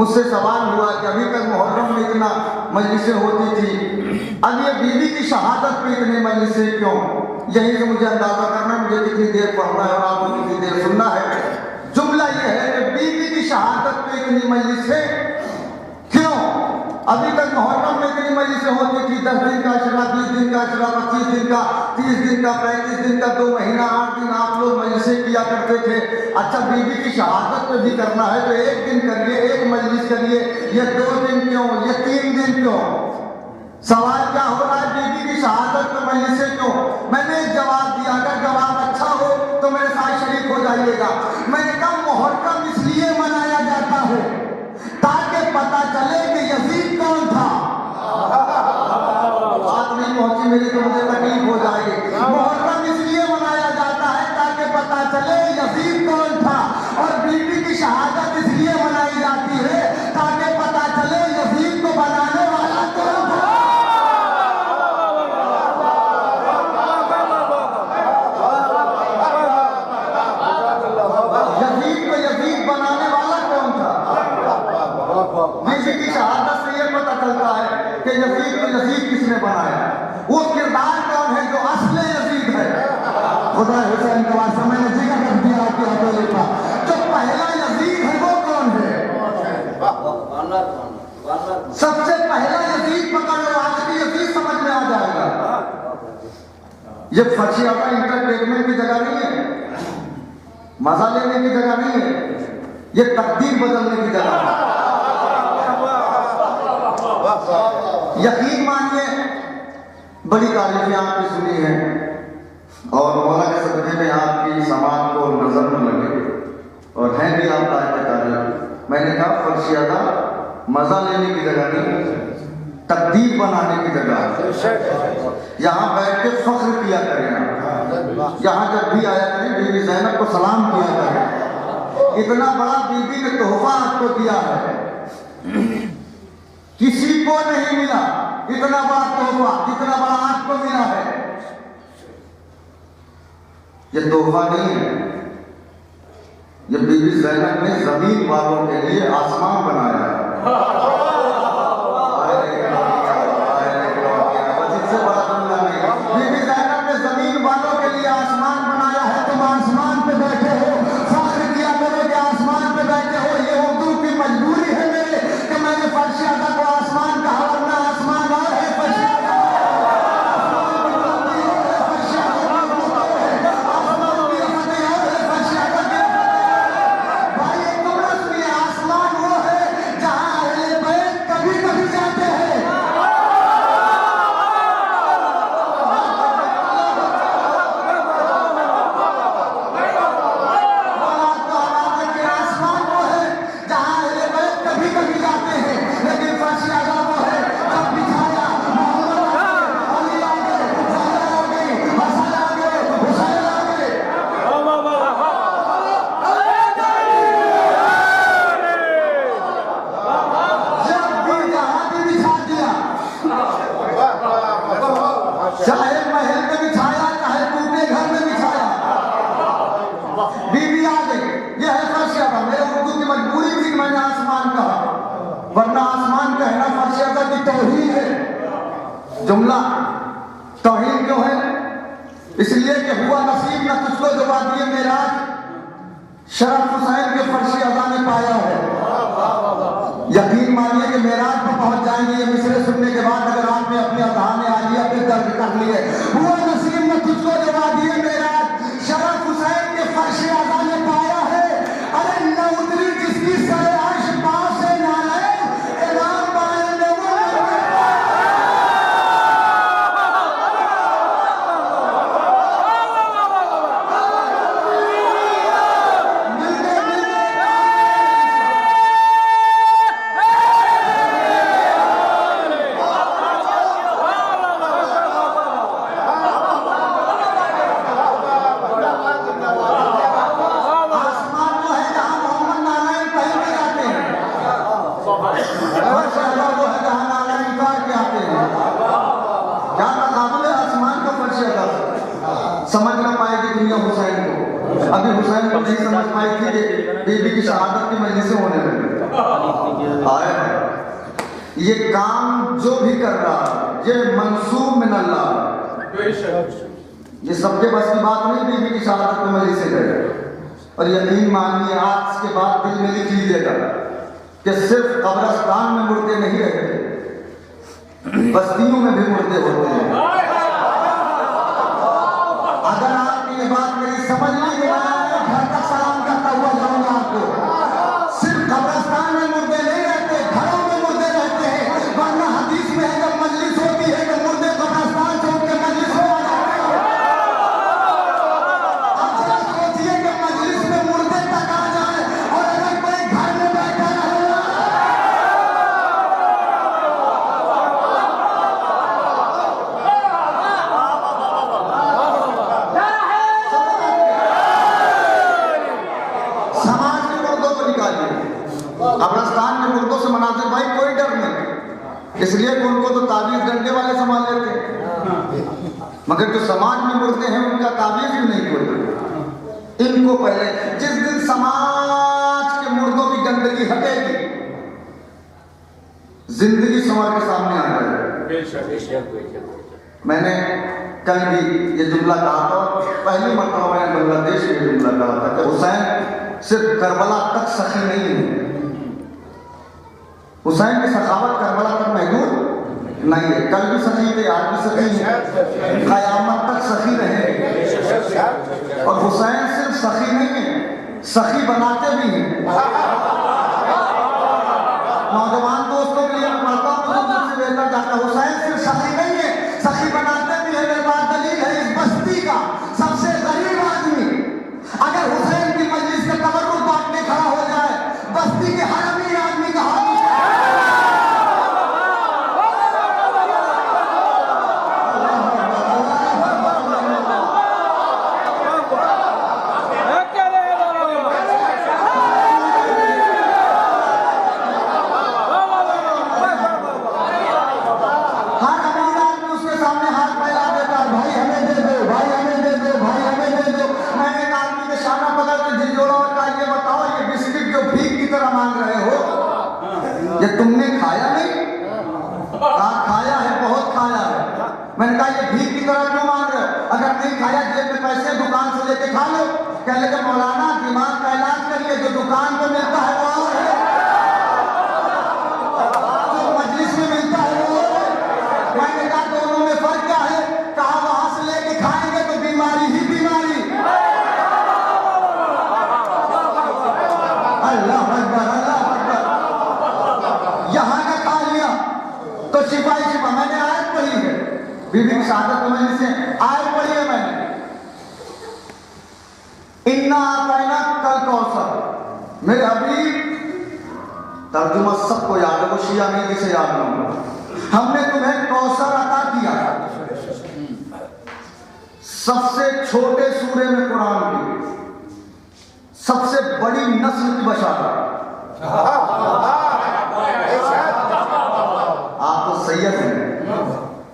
मुझसे सवाल हुआ कि अभी तक मुहर्रम में इतना मजलिसें होती थी, अब ये बीवी की शहादत पे इतने मजलिसें क्यों? यही से मुझे अंदाजा करना मुझे कितनी देर पढ़ना है और आपको कितनी देर सुनना है। जुमला ये है कि बीवी की शहादत पे इतनी मजलिसें क्यों? अभी तक मुहर्रम में इतनी मजलिसें होती थी, 10 दिन का अशरा, 20 दिन का अशरा, 25 दिन का, 30 दिन का, 35 दिन का, 2 महीना, 8 दिन आप लोग मजलिसें किया करते थे। अच्छा, बीवी की शहादत पे भी करना है तो 1 दिन करिए, 1 मजलिस करिए, ये 2 दिन क्यों, ये 3 दिन क्यों? सवाल क्या हो रहा है, बीवी की शहादत पे मजलिसें क्यों? मैंने एक जवाब दिया, अगर जवाब अच्छा हो तो मेरे साथ शरीक हो जाइएगा। मैंने कहा मुहर्रम इसलिए मनाया जाता है ताकि पता चले कि यजीद कौन था। बात नहीं पहुंची मेरी तो मुझे तकलीफ हो जाएगी। मुहर्रम इसलिए मनाया जाता है ताकि चले यजीद कौन था। और बीबी की शहादत इसलिए मनाई जाती है ताकि पता चले यजीद को बनाने वाला कौन था। यजीद को यजीद बनाने वाला कौन था। बीबी की शहादत से यह पता चलता है कि यजीद को यजीद किसने बनाया। वो किरदार कौन है जो असले यजीद है। खुदा हुसैन के वास्ते मैंने जिक्र कर दिया कि हथेली का जो पहला यजीद है वो कौन है। सबसे पहला यजीद पकड़ लो, आखिरी यजीद समझ में आ जाएगा। ये फर्शियाता इंटरटेनमेंट की जगह नहीं है, मजा लेने की जगह नहीं है, ये तकदीर बदलने की जगह है। यकीन मानिए बड़ी तारीफें आपकी सुनी है और मौला के सदक़े में आपकी समाज को नजर न लगे और हैं भी आप तारीफ। मैंने कहा फर्शियाता मजा लेने की जगह नहीं, तकदीर बनाने की जगह। यहाँ बैठ के फख्र किया करें, यहाँ जब भी आया करें बीबी ज़ैनब को सलाम किया करें। इतना बड़ा बीबी ने तोहफा आपको दिया है, किसी को नहीं मिला इतना बड़ा तोहफा जितना बड़ा आपको मिला है। ये तोहफा नहीं है, ये बीबी ज़ैनब ने जमीन वालों के लिए आसमान बनाया है। इससे बड़ा दुनिया नहीं। बीबी ज़ैनब ने जमीन वालों के लिए आसमान बनाया है। तुम आसमान पे बैठे हो, फख्र किया करो कि आसमान पे बैठे हो। ये उर्दू की मजबूरी है मेरे कि मैंने फर्शियाता को आसमान कहा, वरना आसमान और है फर्शियाता। भाई एक जुमला सुनिए, आसमान वो है जहां अहले बैत कभी कभी जाते हैं। आसमान वो है जहां अहले बैत कभी कभी जाते हैं, लेकिन फर्शियाता वो है जब बिछाया मोहम्मद अली आ गए, ज़हरा आ गई, हसन आ गए, हुसैन आ गए। जब भी जहां भी बिछा दिया, चाहे महल में बिछाया चाहे टूटे घर में बिछाया, बीबी आ गई। यह है फर्शियाता। मेरे उर्दू की मजबूरी थी, मैंने आसमान कहा, वरना आसमान कहना फर्शियाता की तौहीन है। जुमला तौहीन क्यों है? इसलिए कि हुआ नसीब न तुझको जो वादिए मेराज शरफ हुसैन के फर्शियाता ने पाया है। यकीन मानिए कि मेराज पर पहुंच जाएंगे। ये मिसरे सुनने के बाद अगर आपने अपने अज़हान आलिया पे दर्ज कर लिए, हुआ नसीब न तुझको जो वादिए मेराज शरफ हुसैन के फर्शियाता ने पाया है। अरे न उतरी जिसकी सरे अर्श पास से नालैन, इमाम बाए ने वो आसमान वो है जहां मोहम्मद नालैन पहन के जाते हैं। फर्शियाता वो है जहां नालैन उतार के आते हैं। क्या तकाबुल है आसमान का फर्शियाता से? समझ ना पाएगी दुनिया हुसैन को। अभी हुसैन को नहीं समझ पाई थी कि बीबी की शहादत की मजलिसें होने लगी। आए ये काम जो भी कर रहा है ये मंसूब मिन अल्लाह। ये सबके बस की बात नहीं बीबी की शहादत में मजलिसें करे। और यकीन मानिए आज के बाद दिल में लिख लीजिएगा कि सिर्फ कब्रिस्तान में मुर्दे नहीं रहते, बस्तियों में भी मुर्दे होते हैं। अगर आपकी ये बात मेरी समझ नहीं आ रहा है, घर तक सलाम करता हुआ जाऊंगा आपको। सिर्फ कब्रिस्तान में मुर्दे नहीं रहते, घरों में मुर्दे रहते हैं। वरना हदीस में है जब मजलिस होती है कि मुर्दे कब्रिस्तान छोड़ के मजलिस में आ जाते हैं। अब जरा सोचिए कि मजलिस में मुर्दे तक आ जाए और अगर कोई घर में बैठा रहे। कब्रिस्तान में मुर्दों से मनाजिर भाई कोई डर नहीं, इसलिए कि उनको तो ताबीज डंडे वाले संभाल लेते हैं, मगर जो समाज में मुर्दे हैं उनका ताबीज भी नहीं कोई। इनको पहले जिस दिन समाज के मुर्दों की गंदगी हटेगी, जिंदगी समाज के सामने आ जाएगी। मैंने कल भी ये जुमला कहा था, पहली मरतबा मैंने बांग्लादेश में जुमला कहा था कि हुसैन सिर्फ करबला तक सखी नहीं है, हुसैन की सखावत करबला तक महदूद नहीं है। कल भी सखी थे, आज भी सखी है, क़यामत तक सखी रहे। और हुसैन सिर्फ सखी नहीं है, सखी बनाते भी हैं। नौजवान दोस्तों के लिए मैं पढ़ता हूँ तो मुझसे बेहतर जाता, हुसैन सिर्फ सखी नहीं है, सखी बनाते भी है। मेरे पास दलील है, इस बस्ती का सबसे गरीब आदमी अगर हुसैन की मजलिस का तबर्रुक बांटने खड़ा हो जाए, बस्ती के हर अमीर आदमी का हाथ ये तुमने खाया नहीं? कहा खाया है, बहुत खाया है। मैंने कहा ये भीख की तरह क्यों मांग रहे हो? अगर नहीं खाया जेब में पैसे दुकान से लेके खा लो। कह लेते मौलाना दिमाग का इलाज करिए, जो दुकान पे मिलता है वो और है, जो मजलिस में मिलता है वो और है। मैंने कहा दोनों में फर्क क्या है? कहा वहां से लेके खाएंगे तो बीमारी ही बीमारी। अल्लाह अकबर, अल्लाह अकबर। यहाँ का खा लिया तो शिफाई शिफा। मैंने आयत पढ़ी है, बीबी की शहादत में से आयत पढ़ी है मैंने, इन्ना आताइना कल कौसर। मेरे हबीब, तर्जुमा सबको याद है, वो शिया नीति से याद नहीं। हमने तुम्हें कौसर अता किया, सबसे छोटे सूरे में कुरान की सबसे बड़ी नस्ल की बशारत। आप तो सैयद हैं,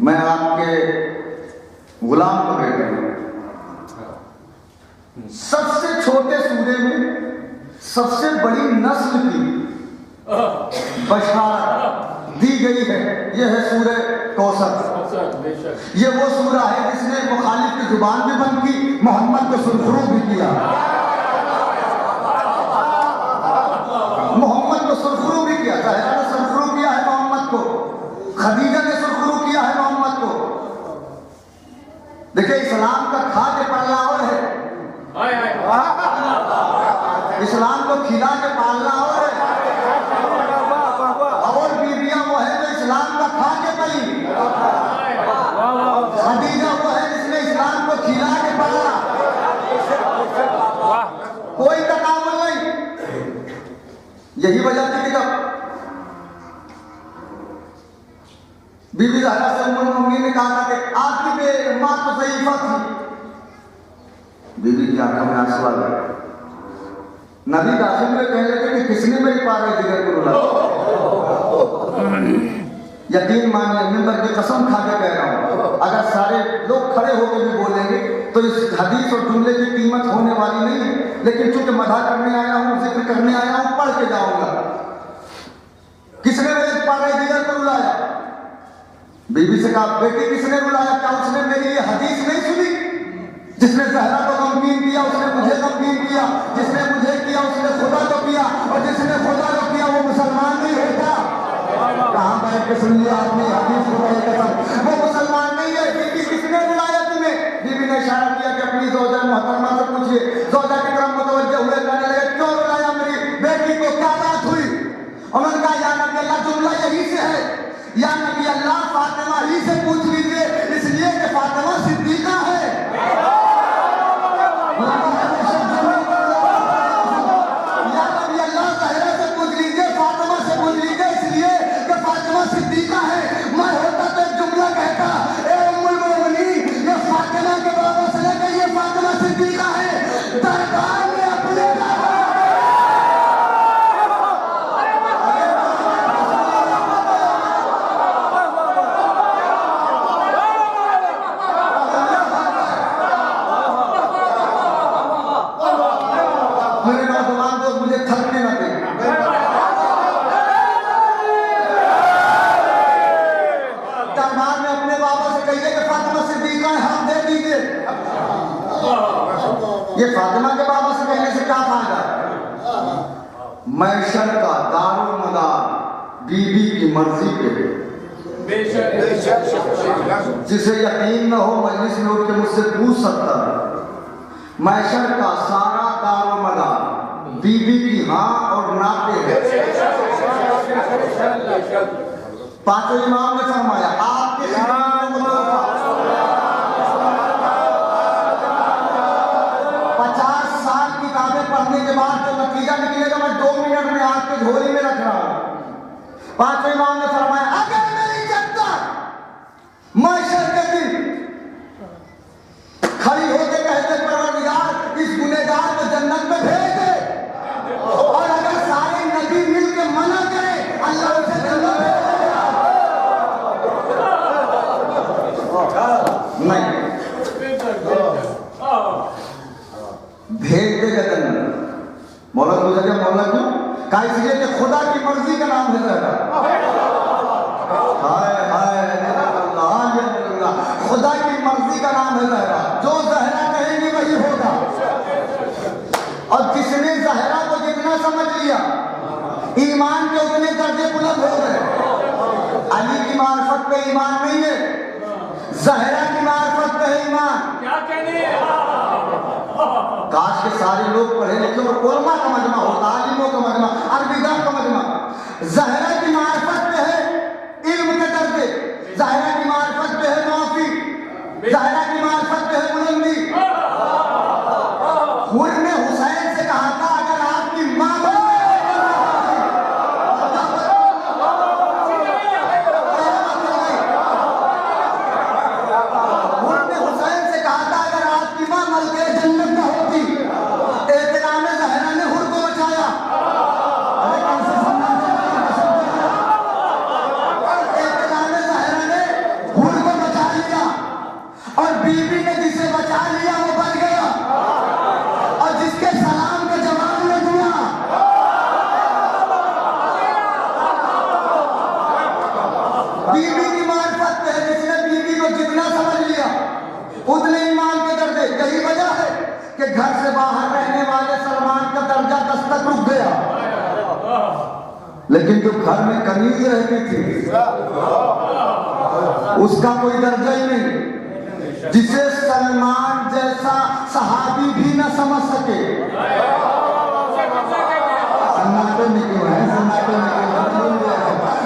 मैं आपके गुलाम को बेटा हूं। सबसे छोटे सूरे में सबसे बड़ी नस्ल की बशारत दी गई है। यह है सूरे कौसर। ये वो सूरा है जिसने मुखालिफ की जुबान भी बंद की, मोहम्मद को सुरखरू भी किया, मोहम्मद को सुरखरू भी किया। ज़हरा ने सुरखरू किया है मोहम्मद को, खदीजा ने सुरखरू किया है मोहम्मद को। देखिए इस्लाम का खाद्य पालना और है, इस्लाम को खिला के पालना और है, और बीबियां वो है जो इस्लाम का खा के पली। खदीजा वो है जिसने इस्लाम को खिला के पाला। कोई तकाबुल नहीं। यही वजह थी कि जब बीबी ज़हरा से उम्मुल मोमिनीन ने कहा था कि आपकी माँ तो ज़ईफ़ा थी, बीबी की आंखों में आंसू आ गए। नबी दाखिल में कहने लगे कि किसने मेरी पारे जिगर को रुला? यकीन मानिए, मिंबर की कसम खा के कह रहा हूँ, अगर सारे लोग खड़े होकर भी बोलेंगे तो इस हदीस और जुमले की कीमत होने वाली नहीं है। लेकिन चूंकि मदह करने आया हूँ, जिक्र करने आया हूँ, पढ़ के जाऊंगा। किसने मेरे पारे जिगर को रुलाया? बीबी से कहा बेटी किसने रुलाया? क्या उसने मेरी ये हदीस नहीं सुनी? जिसने ज़हरा को गमगीन किया उसने मुझे गमगीन किया, जिसने मुझे किया उसने खुदा को किया, और जिसने खुदा को किया वो मुसलमान नहीं होता। कहाँ बैठ के सुन लिया आपने हदीस को? वो मुसलमान नहीं है। बीबी किसने रुलाया तुम्हें? बीबी ने इशारा किया कि अपनी ज़ौजा मोहतरमा से पूछिए। ज़ौजा की तरफ मुतवज्जह हुए, कहने लगे क्यों रुलाया मेरी बेटी को, क्या बात हुई? उन्होंने कहा या नबी अल्लाह जुमला यही से है, या नबी अल्लाह फातिमा ही से पूछ लीजिए, इसलिए कि फातिमा सिद्दीका है। या नबी अल्लाह ज़हरा से पूछ लीजिए, फातिमा से पूछ लीजिए, इसलिए कि फातिमा सिद्दीका है। मैं होता तो एक जुमला कहता, ए उम्मुल मोमिनीन, ये फातिमा के बाबा से लेकर ये फातिमा सिद्दीका है। दरबार में अपने मैशर का दारोमदार बीबी की मर्जी पे। जिसे यकीन न हो मजलिस में उठ के मुझसे पूछ सकता है। मैशर का सारा दारोमदार बीबी की हाँ और ना पे है। पांचों इमाम ने फरमाया आपके 50 साल किताबें पढ़ने के बाद जो नतीजा निकलेगा मैं 2 मिनट में आपके झोली में रख रहा हूं। पांचों इमाम ने फरमाया अगर मेरी जनता मैशर के दिन खड़ी होकर कहते परवरदिगार इस गुनहगार को जन्नत में भेज दे, और अगर सारे नबी मिल के मना करे अल्लाह उसे जन्नत नहीं भेज देगा जन्नत। मौला पूछा क्या मौला क्यों? कहा इसलिए कि खुदा की मर्जी का नाम है जहरा। हाय हाय अल्लाह, खुदा की मर्जी का नाम है जहरा। जो जहरा कहेंगे वही होगा। और जिसने जहरा को जितना समझ लिया ईमान के उतने दर्जे बुलंद हो गए। अली की मार्फत पे ईमान नहीं है, जहरा की मार्फत पे है ईमान। क्या कहने? काश के सारे लोग पढ़े लिखे और उलमा का मजमा हो, तालिमों का मजमा, अरबीदार का मजमा। जहरा की मार्फत पे है इल्म के दर्जे, जहरा की मार्फत पे है माफी, जहरा की मार्फत पे है बुलंदी। हुर ने हुसैन से कहा था अगर आपकी मां बीबी ने जिसे बचा लिया वो बच गया, और जिसके सलाम का जवाब न दिया बीबी की मार्फत है। जिसने बीबी को जितना समझ लिया उतने ईमान के दर्जे। यही वजह है कि घर से बाहर रहने वाले सलमान का दर्जा 10 तक रुक गया, लेकिन जो घर में कनीज रहती थी उसका कोई दर्जा ही नहीं, जिसे सलमान जैसा सहाबी भी न समझ सके।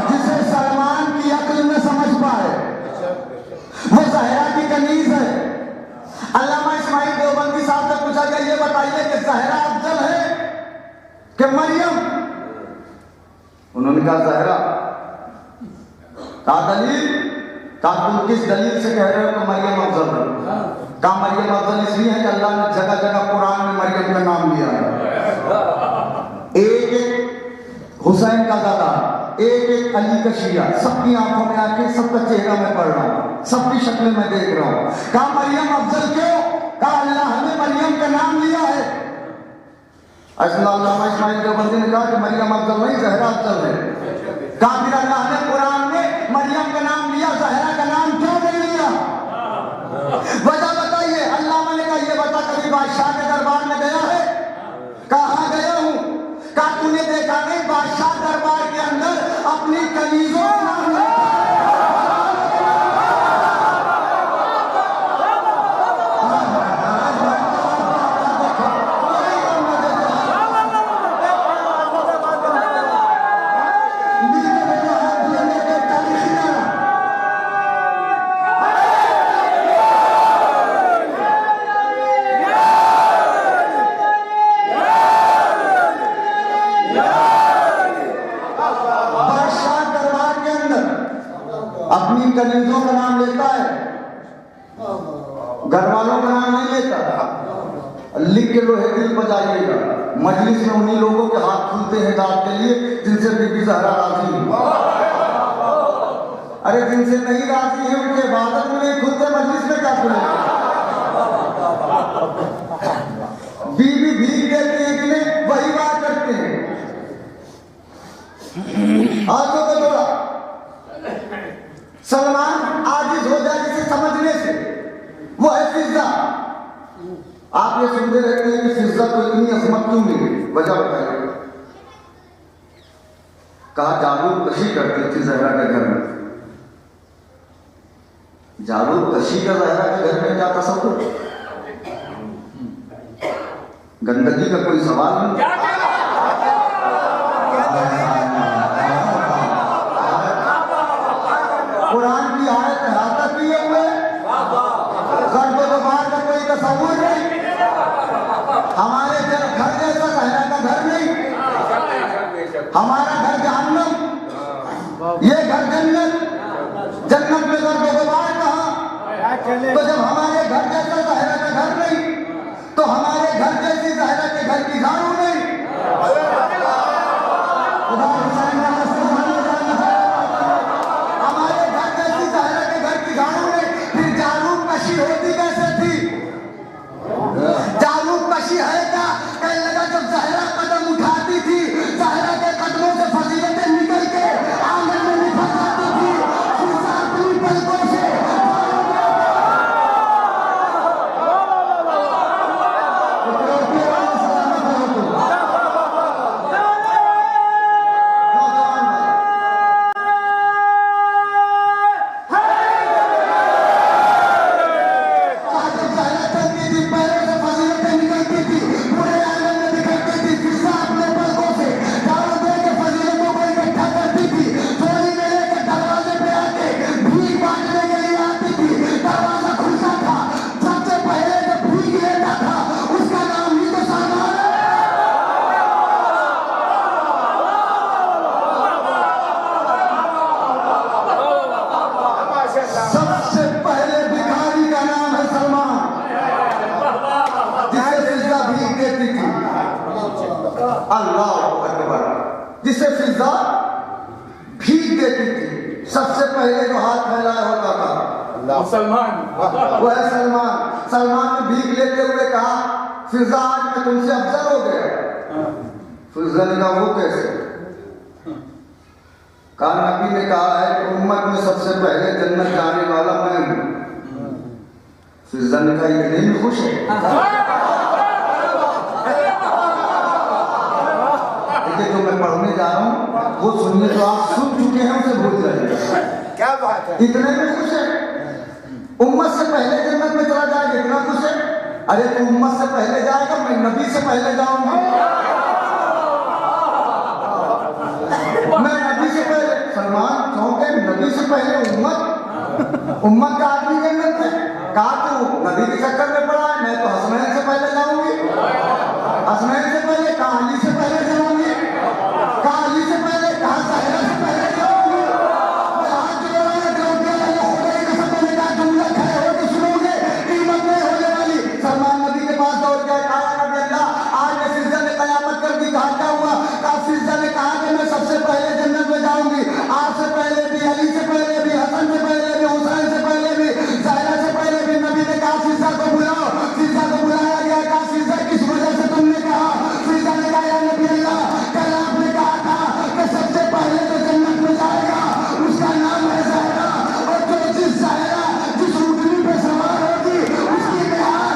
जिसे सलमान की अक्ल न समझ पाए वो जहरा की कनीज है। अल्लामा इस्माइल देवबंदी साहब से पूछा गया ये बताइए कि जहरा अफजल है कि मरियम? उन्होंने कहा जहरा। कहा दलील? कहा तुम किस दलील से कह रहे हो कि मरियम अफजल है? कहा मरियम अफजल इसलिए है कि अल्लाह ने जगह जगह कुरान में मरियम का नाम लिया है। एक एक हुसैन का दादा, एक एक अली का शिया, सबकी आंखों में आके सबका चेहरा मैं पढ़ रहा हूँ, सबकी शक्लें मैं देख रहा हूँ। कहा मरियम अफजल क्यों? कहा अल्लाह ने मरियम का नाम लिया है। अल्लामा इस्माइल देवबंदी ने कहा कि मरियम अफजल नहीं जहरा अफजल है। कहा फिर अल्लाह ने कुरान में मरियम का नाम लिया, जहरा का नाम क्यों नहीं लिया? वजह बताइए। अल्लाह ने कहा ये बता कभी बादशाह के दरबार में गया है? कहा गया हूं। कहा तूने देखा नहीं बादशाह दरबार के अंदर अपनी कनीजों अपनी कनीजों का नाम लेता है, घर वालों का नाम नहीं लेता। लिख के लोहे दिल बजाइएगा, मजलिस में उन्हीं लोगों के हाथ खुलते हैं दाद के लिए जिनसे बीबी ज़हरा राजी है। अरे जिनसे नहीं राजी है उनके इबादत में नहीं खुलते, मजलिस में क्या खुले? बीबी भीख देते हैं कि नहीं वही बात करते हैं। हाथों को जोड़ा। सलमान आजिज हो जाए जिसे समझने से, वो है फिजा। आप ये सुनते रहते हैं कि फिजा को इतनी अजमत क्यों मिली, वजह बताइए। कहा जारूब कशी करती थी जहरा के घर में। जारूब कशी का जहरा के घर में क्या तस्वुर, गंदगी का कोई सवाल नहीं। कुरान की आयत इहाता किए हुए, गर्द गुबार का कोई तस्वुर नहीं। हमारे घर जैसा जहरा का घर नहीं, हमारा घर जहन्नम, ये घर जन्नत। जन्नत में गर्द गुबार कहाँ? तो जब हमारे घर जैसा जहरा का घर नहीं, तो हमारे घर जैसी जहरा के घर की झाड़ू नहीं। हमारे घर जैसी जहरा के घर की झाड़ू नहीं, फिर जारूब कशी होती कैसे थी? जारूब कशी है क्या? कहने लगा जब जहरा कदम उठाती थी, जहरा के कदमों से फजीलतें निकल के आंगन में निकल जाती थी, अपनी पलकों से जिसे फिजा भीग देती थी। सबसे पहले जो हाथ फैलाया होता था सलमान, वह सलमान। सलमान ने भीग लेते हुए कहा फिजा आज मैं तुमसे अफजल हो गया। फिजा ने कहा वो कैसे? कहा नबी ने कहा है कि उम्मत में सबसे पहले जन्नत जाने वाला मैं हूं। फिजा ने कहा इतने में खुश है? जो मैं पढ़ने जा रहा हूँ वो सुनिए, तो आप सुन चुके हैं उसे भूल जाइए। क्या बात है? इतने में खुश है? उम्मत से पहले जन्नत में चला जाएगा, इतना खुश है? अरे तू उम्मत से पहले जाएगा, मैं नबी से पहले जाऊंगा। मैं नबी से पहले। सलमान चौंके, नबी से पहले उम्मत? उम्मत का आदमी जन्नत में? कहा तू नबी के चक्कर में पड़ा है, मैं तो हसनैन से पहले जाऊंगी। हसनैन से पहले कहा अली से पहले जाऊंगी, कहा अली से पहले, कहा ज़हरा से पहले जाऊंगी। मैं हाथ जोड़ा जाऊंगी, खुदा की कसम मैंने कहा जुमला खड़े होकर सुनोगे, कीमत नहीं होने वाली। सलमान नबी के पास दौड़ गया, कहा नबी अल्लाह आज ने फिजा ने कयामत कर दी। कहा क्या हुआ? कहा फिजा ने कहा कि मैं सबसे पहले जन्नत में जाऊंगी, आपसे पहले भी, अली से पहले भी, हसन से पहले भी, हुसैन से पहले भी, ज़हरा से पहले भी। नबी ने कहा फिजा को बुलाओ। फिजा को बुलाया गया। कहा फिजा किस वजह से तुमने कहा? फिजा ने कहा या नबी अल्लाह कल आपने कहा था कि सबसे पहले तो जन्नत में जाएगा उसका नाम है ज़हरा, और जो जिस ज़हरा जिस ऊँटनी पे सवार होगी उसकी बिहार।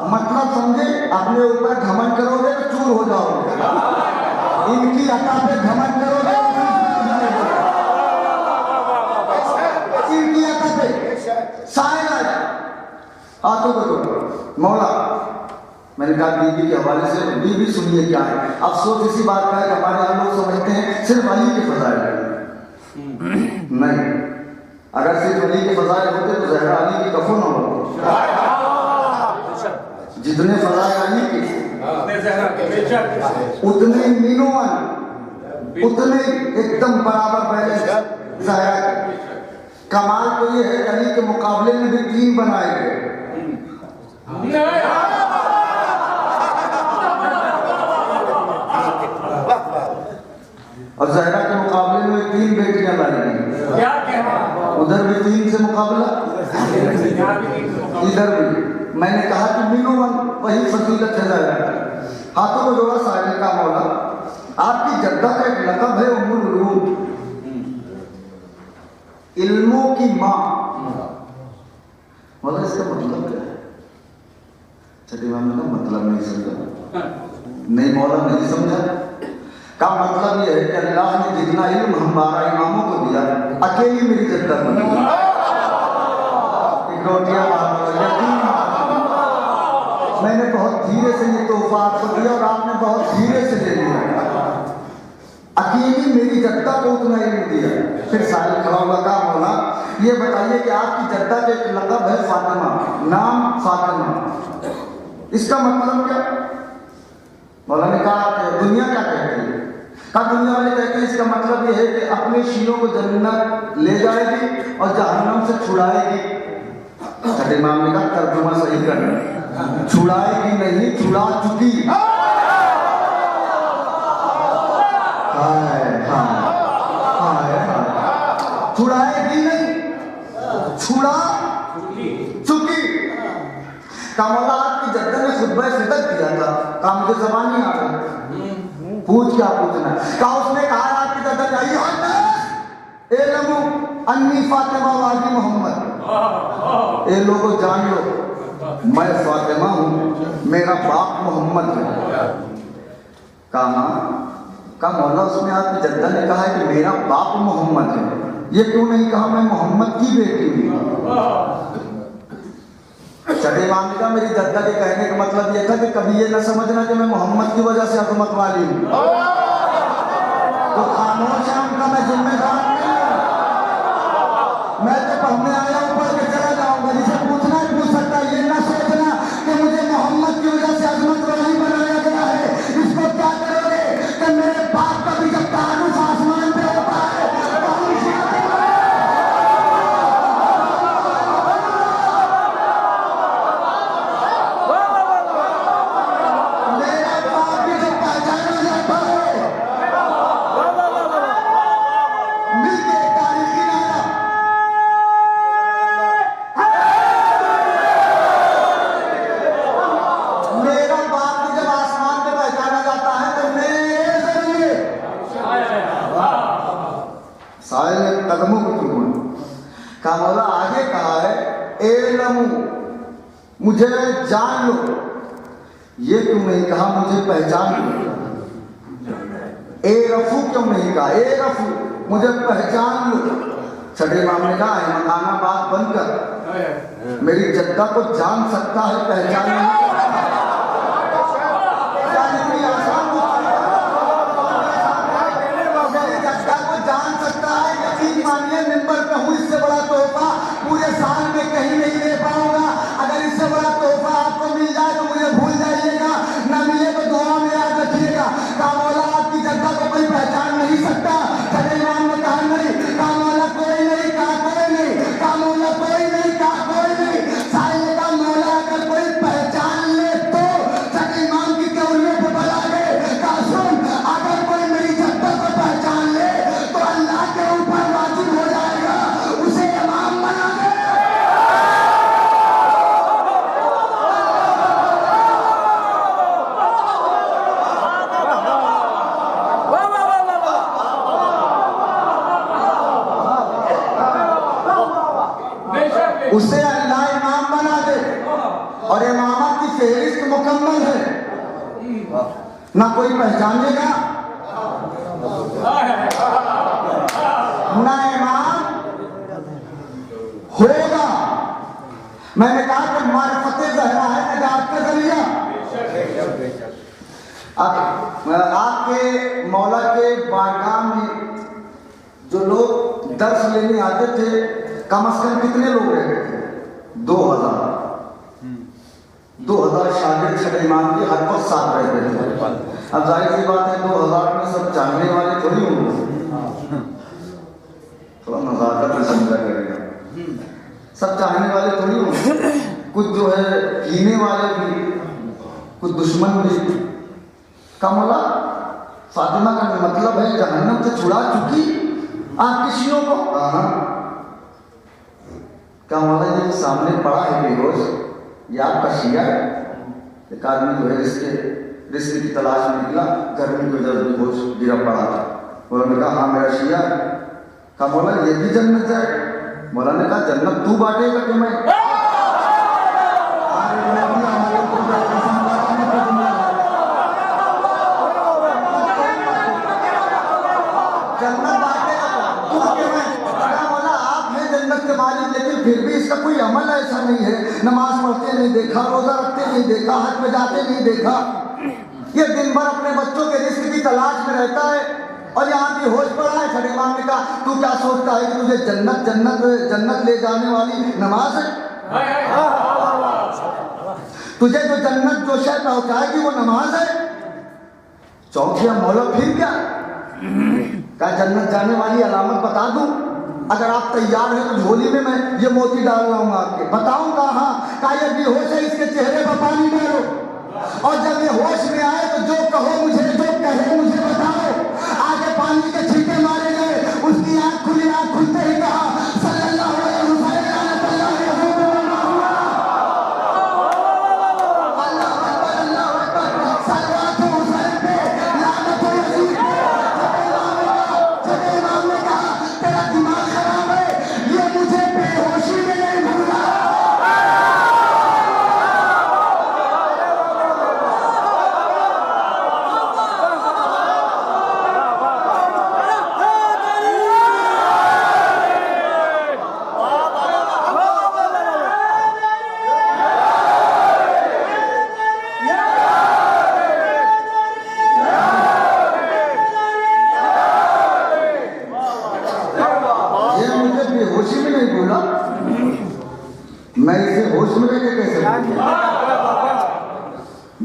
मतलब समझे, अपने ऊपर घमंड करोगे तो चूर हो जाओगे, इनकी अता पे घमंड करोगे इनकी अता पे साए हाथों को तोड़ो। मौला मैंने कहा बीबी के हवाले से, बीबी सुनिए क्या है। अफसोस इसी बात का है कि हमारे यहाँ लोग समझते हैं सिर्फ अली के फजाइल नहीं, अगर सिर्फ अली के फजाइल होते तो ज़हरा अली की कफन न होती। जितने फजाइल अली के उतने मीनों, उतने एकदम बराबर बैलेंस ज़हरा के। कमाल तो ये है कि अली के मुकाबले में भी 3 बनाए गए, और ज़हरा के मुकाबले में 3 बेटियां लाई गई। उधर भी 3 से मुकाबला, इधर भी। मैंने कहा कि मिनोवन वही फजीलत है ज़हरा। हाथों को जोड़ा साहिल का मौला, आपकी जद्दा का एक लक़ब है उम्मुल उलूम, इल्मों की माँ। मौला इसका मतलब क्या है? छठी माँ ने मतलब नहीं समझा, नहीं मौला नहीं समझा। का मतलब ये है कि अल्लाह ने जितना इल्म हमारा इमामों को दिया, अकेली मेरी जद्दा को दिया। मैंने बहुत धीरे से ये तोहफा आपको दिया और आपने बहुत धीरे से ले लिया। अकेली मेरी जद्दा को उतना इल्म दिया। फिर साहिल खड़ा हुआ, कहा मौला ये बताइए कि आपकी जद्दा का एक लक़ब है फातिमा, नाम फातिमा, इसका मतलब क्या? मौला ने कहा दुनिया क्या कहती है? कहा दुनिया वाले कहते हैं इसका मतलब ये है कि अपने शीलों को जन्नत ले जाएगी और जहन्नम से छुड़ाएगी। छठे इमाम ने कहा तर्जुमा सही करना, छुड़ाएगी नहीं, छुड़ा चुकी। छुड़ाएगी नहीं, छुड़ा चुकी। कामला आपकी जद्दा ने खुतबा फितर किया था, काम के ज़बान नहीं आ रहा, पूछ क्या पूछना। कहा उसने कहा आपकी जद्दा चाहिए एलमु अन्नी फातिमा वाली मोहम्मद, ए लोगों जान लो मैं फातिमा हूँ, मेरा बाप मोहम्मद है। कहा मौला उसमें आपकी जद्दा ने कहा है कि मेरा बाप मोहम्मद है, ये क्यों नहीं कहा मैं मोहम्मद की बेटी हूँ? छठे इमाम ने कहा मेरी जद्दा के कहने का मतलब यह था कि कभी ये न समझना कि मैं मोहम्मद की वजह से अजमत वाली हूँ। तो खामोश है उनका मैं जिम्मेदार नहीं हूँ। मैं तो पढ़ने आया हूँ, पढ़ के चला जाऊंगा। जिसे पूछना है पूछ सकता है, ये ना सोचना कि मुझे मोहम्मद की वजह से अजमत वाली बनाया गया है। इसको क्या करोगे कि मेरे बाप का भी जब तारुफ आसमान पे होता है, कदमों को चूमना। का मौला आगे कहा है एलमु मुझे जान लो, ये क्यों नहीं कहा मुझे पहचान लो? ए रफू क्यों नहीं कहा? ए रफू मुझे पहचान लो। छठे इमाम ने कहा है मकाना बात बंद कर, मेरी जद्दा को जान सकता है, पहचान नहीं सकता। जान सकता है, यकीन मानिए मिंबर पे हूँ, इससे बड़ा तोहफा पूरे साल में कहीं नहीं दे पाऊंगा। अगर इससे बड़ा तोहफा आपको मिल जाए तो मुझे भूल जाइएगा, न मिले तो दुआ में याद रखिएगा। का मौला आपकी जद्दा को कोई पहचान नहीं सकता। छठे इमाम ने कहा नहीं, का मौला कोई नहीं, कहा कोई नहीं, का मौला कोई नहीं, कहा कोई नहीं। साहिल ने कहा मौला अगर कोई पहचान ले तो छठे इमाम की त्योरियों को बता गए। कहा सुन, अगर कोई मेरी जद्दा को पहचान ले तो अल्लाह के ऊपर वाजिब हो जाएगा उसे इमाम बना दे। उसे अल्लाह इमाम बना दे। और इमामत की फेहरिस्त मुकम्मल है, ना कोई पहचानेगा ना इमाम होगा। मैंने कहा कि मारिफत ज़हरा है नजात का जरिया। अब आपके मौला के बारगाह में जो लोग दर्श लेने आते थे कम से कम कितने लोग रहते थे? 2000 शागिर्द छठे इमाम के हर वक्त साथ रहते थे। अब जाहिर सी बात है 2000 में सब चाहने वाले थोड़ी होंगे, थोड़ा नजाकत में समझा करेगा, सब चाहने वाले थोड़ी होंगे, कुछ जो है कीने वाले भी, कुछ दुश्मन भी। कमला फातिमा का मतलब है जहन्नम से छुड़ा चुकी आप किसियों को। क्या मौला ये सामने पड़ा है बेहोश, ये आपका शिया है? एक आदमी जो है रिस्क की तलाश में निकला, गर्मी की वजह से बेहोश गिरा पड़ा था। मौला ने कहा हाँ मेरा शिया है। कहा मौला ये भी जन्नत जाएगा? मौला ने कहा जन्नत तू बांटेगा कि मैं? फिर भी इसका कोई अमल ऐसा नहीं है, नमाज पढ़ते नहीं देखा, रोजा रखते नहीं देखा, हज पे जाते नहीं देखा, ये दिन भर अपने बच्चों के रिस्क की तलाश में रहता है और यहाँ भी होश पड़ा है। खड़े इमाम ने कहा तू क्या सोचता है कि तुझे जन्नत जन्नत जन्नत ले जाने वाली नमाज है? तुझे जो जन्नत जो शय पहुंचाएगी वो नमाज है? चौथिया मौला फिर क्या? क्या जन्नत जाने वाली अलामत बता दूं? अगर आप तैयार हैं तो झोली में मैं ये मोती डाल रहा हूँ आपके, बताऊंगा। हाँ का ये बेहोश है, इसके चेहरे पर पानी डालो और जब ये होश में आए तो जो कहो मुझे, जो कहे मुझे बताओ। आगे पानी के छींटे मारे गए, उसकी आंख खुली, आंख खुलते ही कहा सल्लल्लाहु अलैहि वसल्लम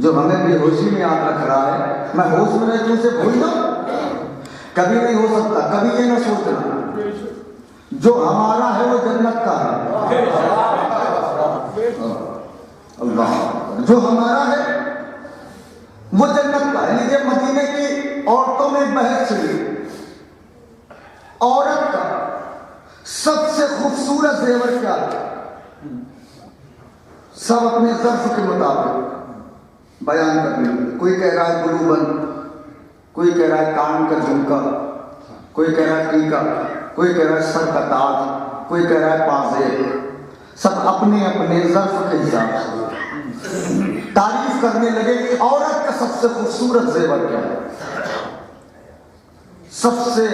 जो हमें बेहोशी में याद रख रहा है, मैं होश में रहकर उसे भूल जाऊं? कभी नहीं हो सकता। कभी ये ना सोचना जो हमारा है वो जन्नत का है। अल्लाह, जो हमारा है वो जन्नत का है। लीजिए मदीने की औरतों में बहस चली, औरत का सबसे खूबसूरत जेवर क्या है? सब अपने ज़र्फ के मुताबिक बयान करने लगे। कोई कह रहा है गुलूबन, कोई कह रहा है कान का झुमका, कोई कह रहा है टीका, कोई कह रहा है सर का ताज, कोई कह रहा है पाजेब। सब अपने अपने ज़र्फ के हिसाब से तारीफ करने लगे कि औरत का सबसे खूबसूरत जेवर क्या है। सबसे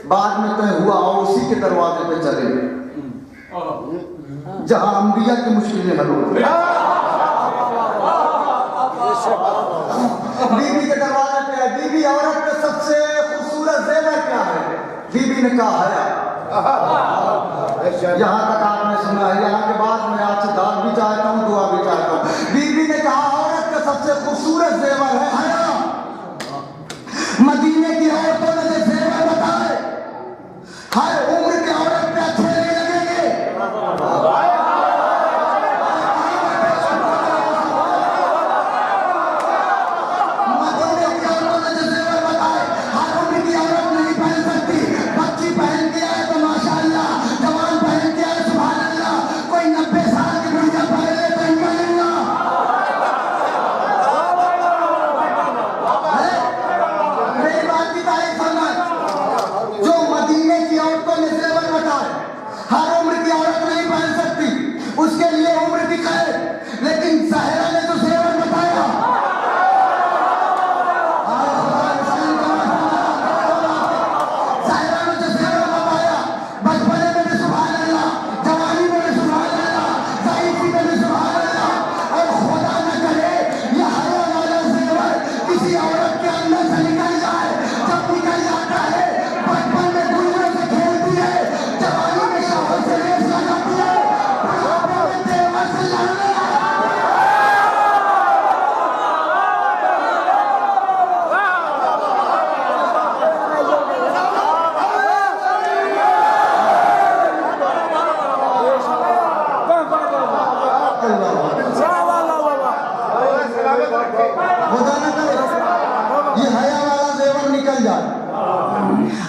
बाद में तय हुआ और उसी के दरवाजे पे चले जहां अंबिया की मुश्किलें हल होती। बीबी के दरवाजे पे, बीबी औरत का सबसे खूबसूरत जेवर क्या है? बीबी ने कहा हया। यहाँ तक आपने सुना है, यहाँ के बाद मैं आपसे दाद भी चाहता हूँ, दुआ भी चाहता हूँ। बीबी ने कहा औरत का सबसे खूबसूरत जेवर है हया। मदीने की औरतों ने जो जेवर बताए हर उम्र की औरत पे अच्छे नहीं लगेंगे।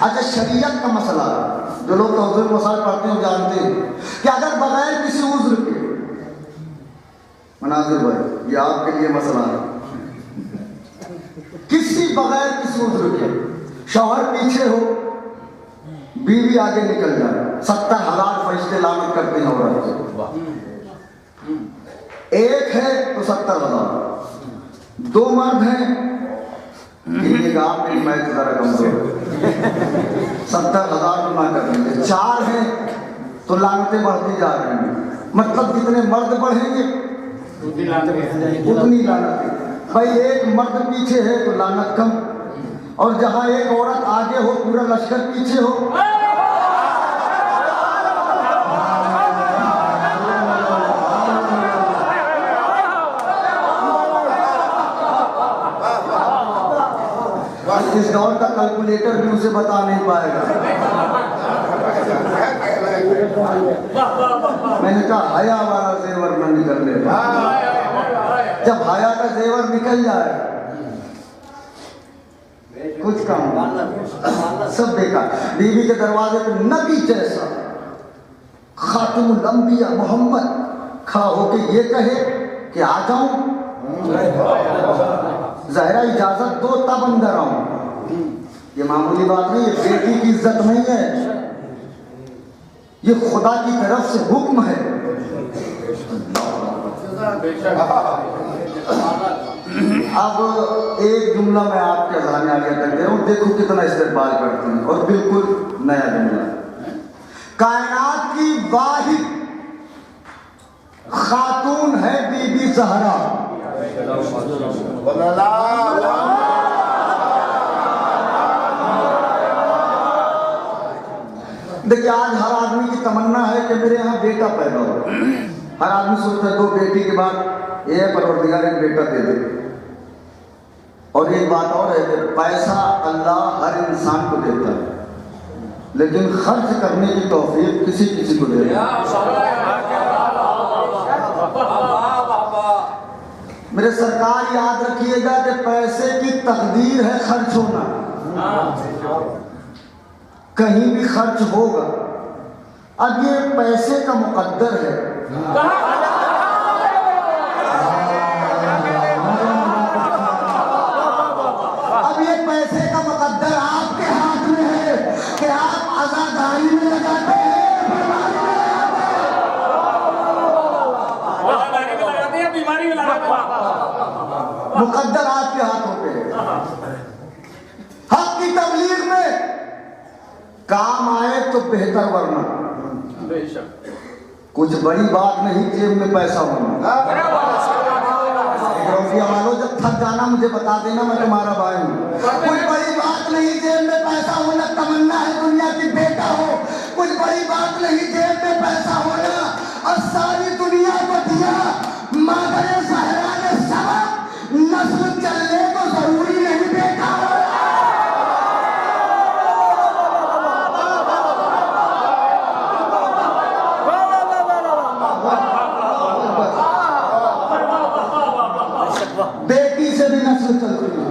अच्छा, शरीयत का मसला, जो लोग तौहीद मसाइल पढ़ते हैं जानते हैं कि अगर बगैर किसी उज्र के, मनाजिर भाई ये आपके लिए मसला है, किसी बगैर किसी उज्र के शौहर पीछे हो, बीवी आगे निकल जाए, 70,000 फरिश्ते लानत करते हैं औरत को। एक है तो 70,000, 2 मर्द हैं, आप मेरी मैच जरा कमजोर, 70,000 गुना कर लेंगे, 4 हैं तो लानतें बढ़ती जा रही हैं। मतलब जितने मर्द बढ़ेंगे उतनी लानतें। भाई एक मर्द पीछे है तो लानत कम, और जहां एक औरत आगे हो पूरा लश्कर पीछे हो। इस दौर का कैलकुलेटर भी उसे बता नहीं पाएगा। मैंने कहा हया वाला जेवर न निकलने, जब हया का जेवर निकल जाए कुछ काम सब बेकार। बीवी के दरवाजे पर नबी जैसा खातमुल अंबिया मोहम्मद खड़ा होके ये कहे कि आ जाऊं, ज़ाहिरा इजाजत दो तब अंदर आऊं। ये मामूली बात नहीं, ये बेटी की इज्जत नहीं है, ये खुदा की तरफ से हुक्म है। अब एक जुमला मैं आपके सामने आगे कर दे रहा हूं, देखो कितना इस्तेमाल करते हैं, और बिल्कुल नया जुमला। कायनात की वाहिद खातून है बीबी ज़हरा। देखिए आज हर आदमी की तमन्ना है कि मेरे यहाँ बेटा पैदा हो। हर आदमी सोचता है 2 बेटी के बाद ये परवरदिगार एक बेटा दे दे। और एक बात और है कि पैसा अल्लाह हर इंसान को देता है, लेकिन खर्च करने की तौफीक किसी किसी को देता है। मेरे सरकार याद रखिएगा कि पैसे की तकदीर है खर्च होना, कहीं भी खर्च होगा। अब ये पैसे का मुकद्दर है, अब ये पैसे का मुकद्दर आपके हाथ में है कि आप आजादारी में लगाते हैं, बीमारी में लगाते हैं। मुकद्दर आपके हाथों पे है। हक की तबलीग में काम आए तो बेहतर, वरना कुछ बड़ी बात नहीं जेब में पैसा होना। वालों जब थक जाना मुझे बता देना, मैं तुम्हारा भाई हूँ। कुछ बड़ी बात नहीं जेब में पैसा होना, तमन्ना है दुनिया की बेटा हो। कुछ बड़ी बात नहीं जेब में पैसा होना, और सारी दुनिया को दिया मादर ज़हरा ने सबक, नस्ल चलने तो जरूरी नहीं बेटा। बेटी से भी नस्ल चलती है।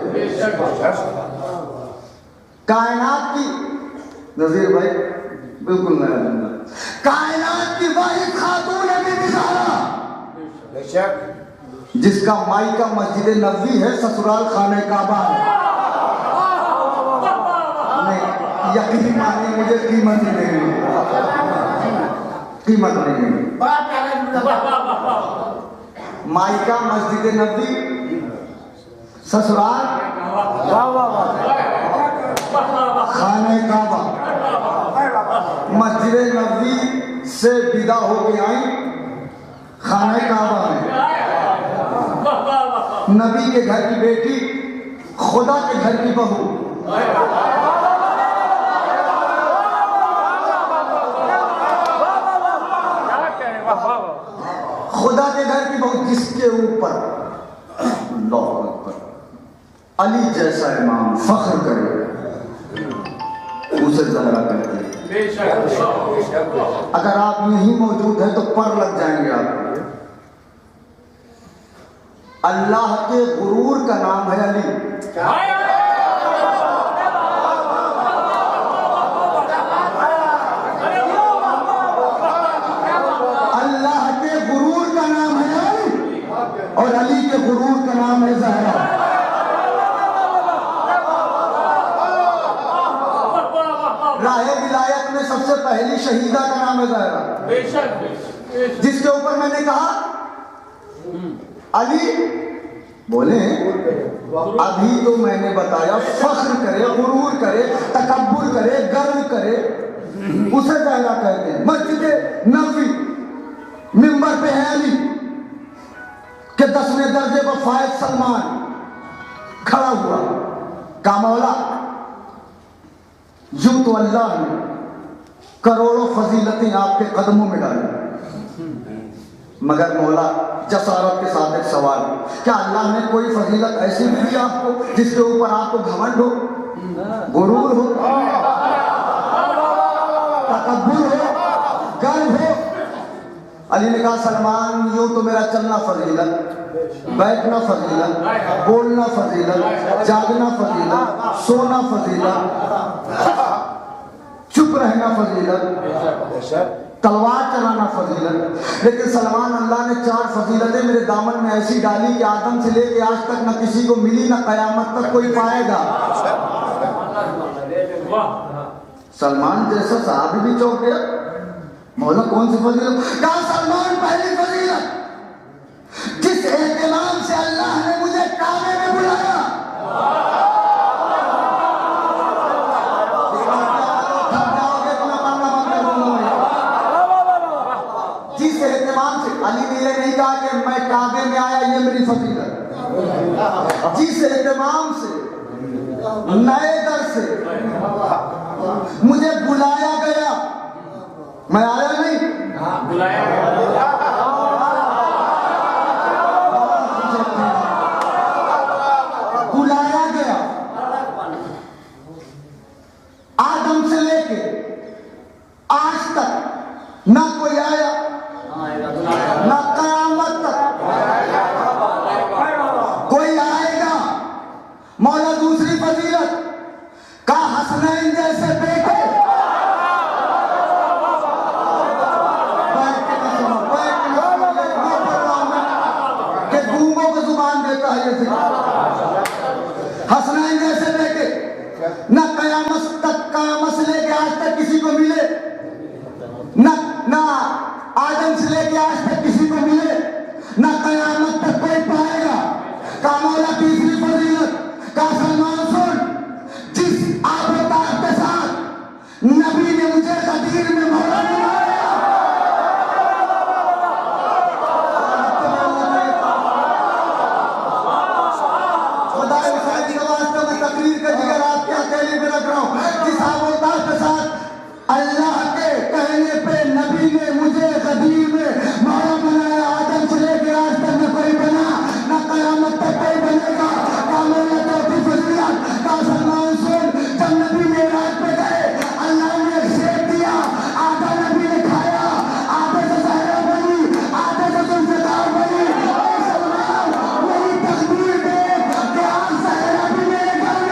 कायनात की नजीर भाई बिल्कुल नया जुमला, कायनात की वाहिद खातून है बीबी ज़हरा, जिसका मायका मस्जिद नबवी है, ससुराल खाने काबा है। नहीं यकीन मानिए मुझे कीमत ही नहीं, कीमत नहीं। मायका मस्जिद नबवी, ससुराल खाने काबा। मस्जिद नबवी से विदा होके आई खाने काबा में। नबी के घर की बेटी, खुदा के घर की बहू। खुदा के घर की बहू जिसके ऊपर अली जैसा इमाम फख्र करे, उसे ज़हरा कहते हैं। अगर आप यहीं मौजूद हैं तो पर लग जाएंगे आप। अल्लाह के गुरूर का नाम है अली। शहीदा का नाम है ज़हरा, जिसके ऊपर मैंने कहा अली बोले अभी तो मैंने बताया फख्र करे, गुरूर करे, तकब्बुर करे, गर्व करे, उसे ज़हरा कहते हैं। मस्जिद नबवी मिंबर पे है अली के 10वें दर्जे पर फायद सलमान खड़ा हुआ, का मौला यूं तो अल्लाह ने करोड़ों फजीलतें आपके कदमों में डाली, मगर मौला जसारत के साथ एक सवाल, क्या अल्लाह ने कोई फजीलत ऐसी भी दी आपको जिसके ऊपर आपको घमंड हो, गुरूर हो, तकब्बुर हो, गर्व हो? अली ने कहा सलमान यूं तो मेरा चलना फजीलत, बैठना फजीलत, बोलना फजीलत, जागना फजीलत, सोना फजीलत, चुप रहना फजीलत, तलवार चलाना फजीलत। लेकिन सलमान अल्लाह ने 4 फजीलतें मेरे दामन में ऐसी डाली कि आदम से लेके आज तक न किसी को मिली, न कयामत तक कोई पाएगा। सलमान जैसा साहब भी चौंक गया, मौला कौन सी फजीलत? कहा सलमान पहली फजीलत, जिस एहतमाम से अल्लाह ने मुझे काबे में बुलाया, जिस एहतमाम से, अली ने ये नहीं कहा कि मैं काबे में आया ये मेरी फजीलत, जिस एहतमाम से नए दर से मुझे बुलाया गया, मैं आया नहीं, बुलाया गया, बुलाया गया। आदम से लेके आज तक ना कोई आया, ना कयामत तक कोई आएगा। मौला दूसरी फजीलत का हसनैन जैसे बेटे, हसनैन जैसे बेटे न कयामत तक, कयामत से लेके आज तक किसी को मिले, न आदम से लेके आज तक किसी को मिले, न कयामत तक कोई पाएगा। का मौला तीसरी फजीलत का सलमान सुन, जिस आबोताब के साथ नबी ने मुझे गदीर में मौला तकरीर का जिक्र आपके अकेले में रख रहा हूं, जिस आबोताब के साथ अल्लाह के कहने पे नबी ने मुझे गदीर में मौला बनाया, आदम से लेके आज तक न कोई बना, न कयामत तक कोई बनेगा। का मौला चौथी फजीलत का सलमान सुन, जब नबी मेराज पे गए अल्लाह ने एक शेर दिया, आधा नबी ने खाया, आधे से ज़हरा बनी, आधे से जुल्फ़िकार बनी। सलमान मेरी तकदीर देख कि आज ज़हरा भी मेरे घर में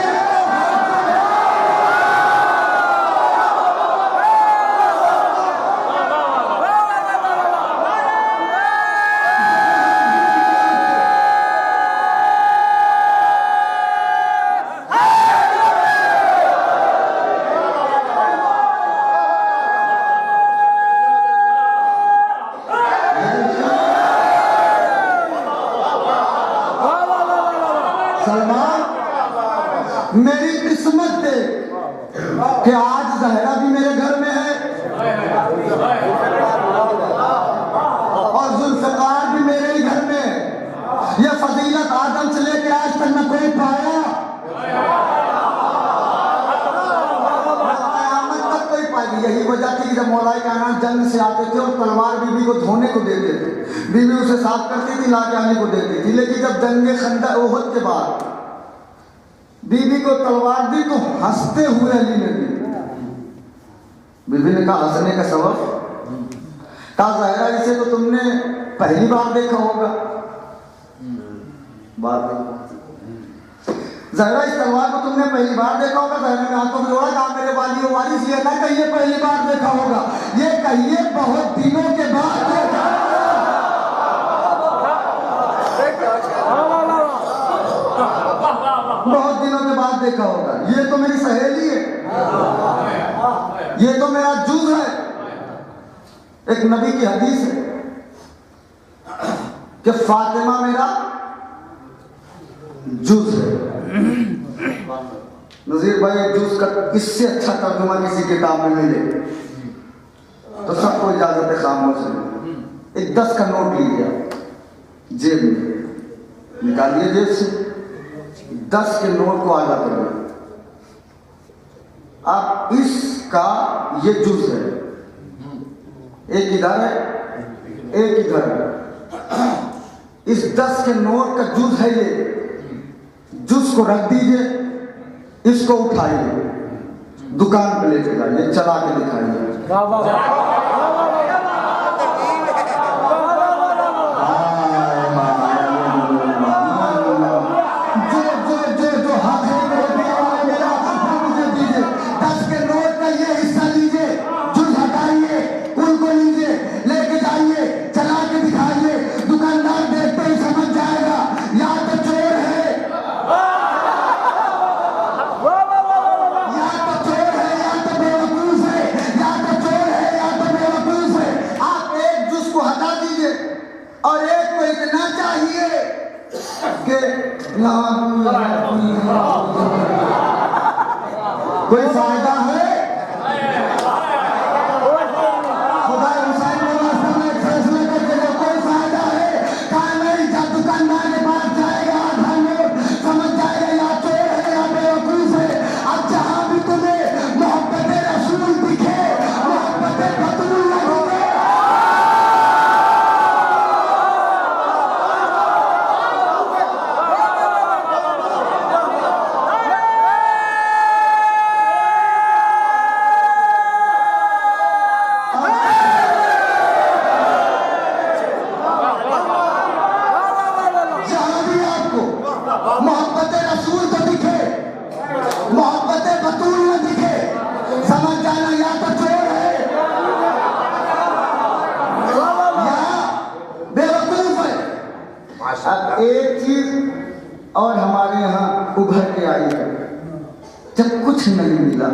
सलमान मेरी किस्मत दे कि आज ज़हरा भी मेरे घर में है और जुल्फ़िकार भी मेरे ही घर में है। यह फजीलत आदम से लेकर आज तक न कोई पाया, क़यामत तक कोई पाएगी। यही वजह थी कि जब मौलाए कायनात जंग से आते थे और तलवार बीबी को धोने को देते थे, बीबी उसे साफ करती थी, लाके अली को देती थी। लेकिन जब जंगे खंदक ओहद के बाद बीबी को तलवार दी तो हंसते हुए अली ने दी। बीबी ने कहा हंसने का सबब? कहा ज़हरा इसे तो तुमने पहली बार देखा होगा। बात ज़हरा इस तलवार को तुमने पहली बार देखा होगा। ज़हरा ने हाथों में जोड़ा, कहा मेरे वाली वारिस ये ना कहिए पहली बार देखा होगा, ये कहिए बहुत दिनों के बाद देखा। बहुत दिनों के बाद देखा होगा। ये तो मेरी सहेली है, ये तो मेरा जुज़ है, एक नबी की हदीस है कि फातिमा मेरा जुज है। नजीर भाई, जुज का इससे अच्छा तर्जुमा किसी किताब में मिले तो सबको इजाजत है खामोश है। एक 10 का नोट लीजिए, जेब में निकालिए, जेब से 10 के नोट को आधा करिए। अब इसका ये जुज है, एक इधर है एक इधर है। इस 10 के नोट का जुज है ये, जुज को रख दीजिए, इसको उठाइए, दुकान पे लेके जाइए, चला के दिखाइए। जो हाथ है मेरा मुझे दीजिए। 10 के नोट का ये हिस्सा लीजिए, जुज हटाइए, उनको लीजिए, लेके जाइए, चला के दिखाइए। दुकानदार देखते ही समझ जाएगा या तो चोर है, या तो चोर है, या तो बेवकूफ है, या तो चोर है, या तो बेवकूफ है। आप एक जुज को हटा दीजिए और एक को इतना चाहिए कि कोई फायदा है? खुदा हुसैन ने वास्तव में फैसला करके जो कोई फायदा है? कहा नहीं, जब दुकानदार के पास जाएगा आधा नोट समझ जाएगा या चोर है या बेवकूफ है। अब जहां भी तुम्हें मोहब्बत रसूल दिखे, मोहब्बत बतूल लगे, मोहब्बत रसूल तो दिखे, मोहब्बत बतूल न दिखे, समझ जाना या तो चोर है या बेवकूफ है। अब एक चीज और हमारे यहाँ उभर के आई है, जब कुछ नहीं मिला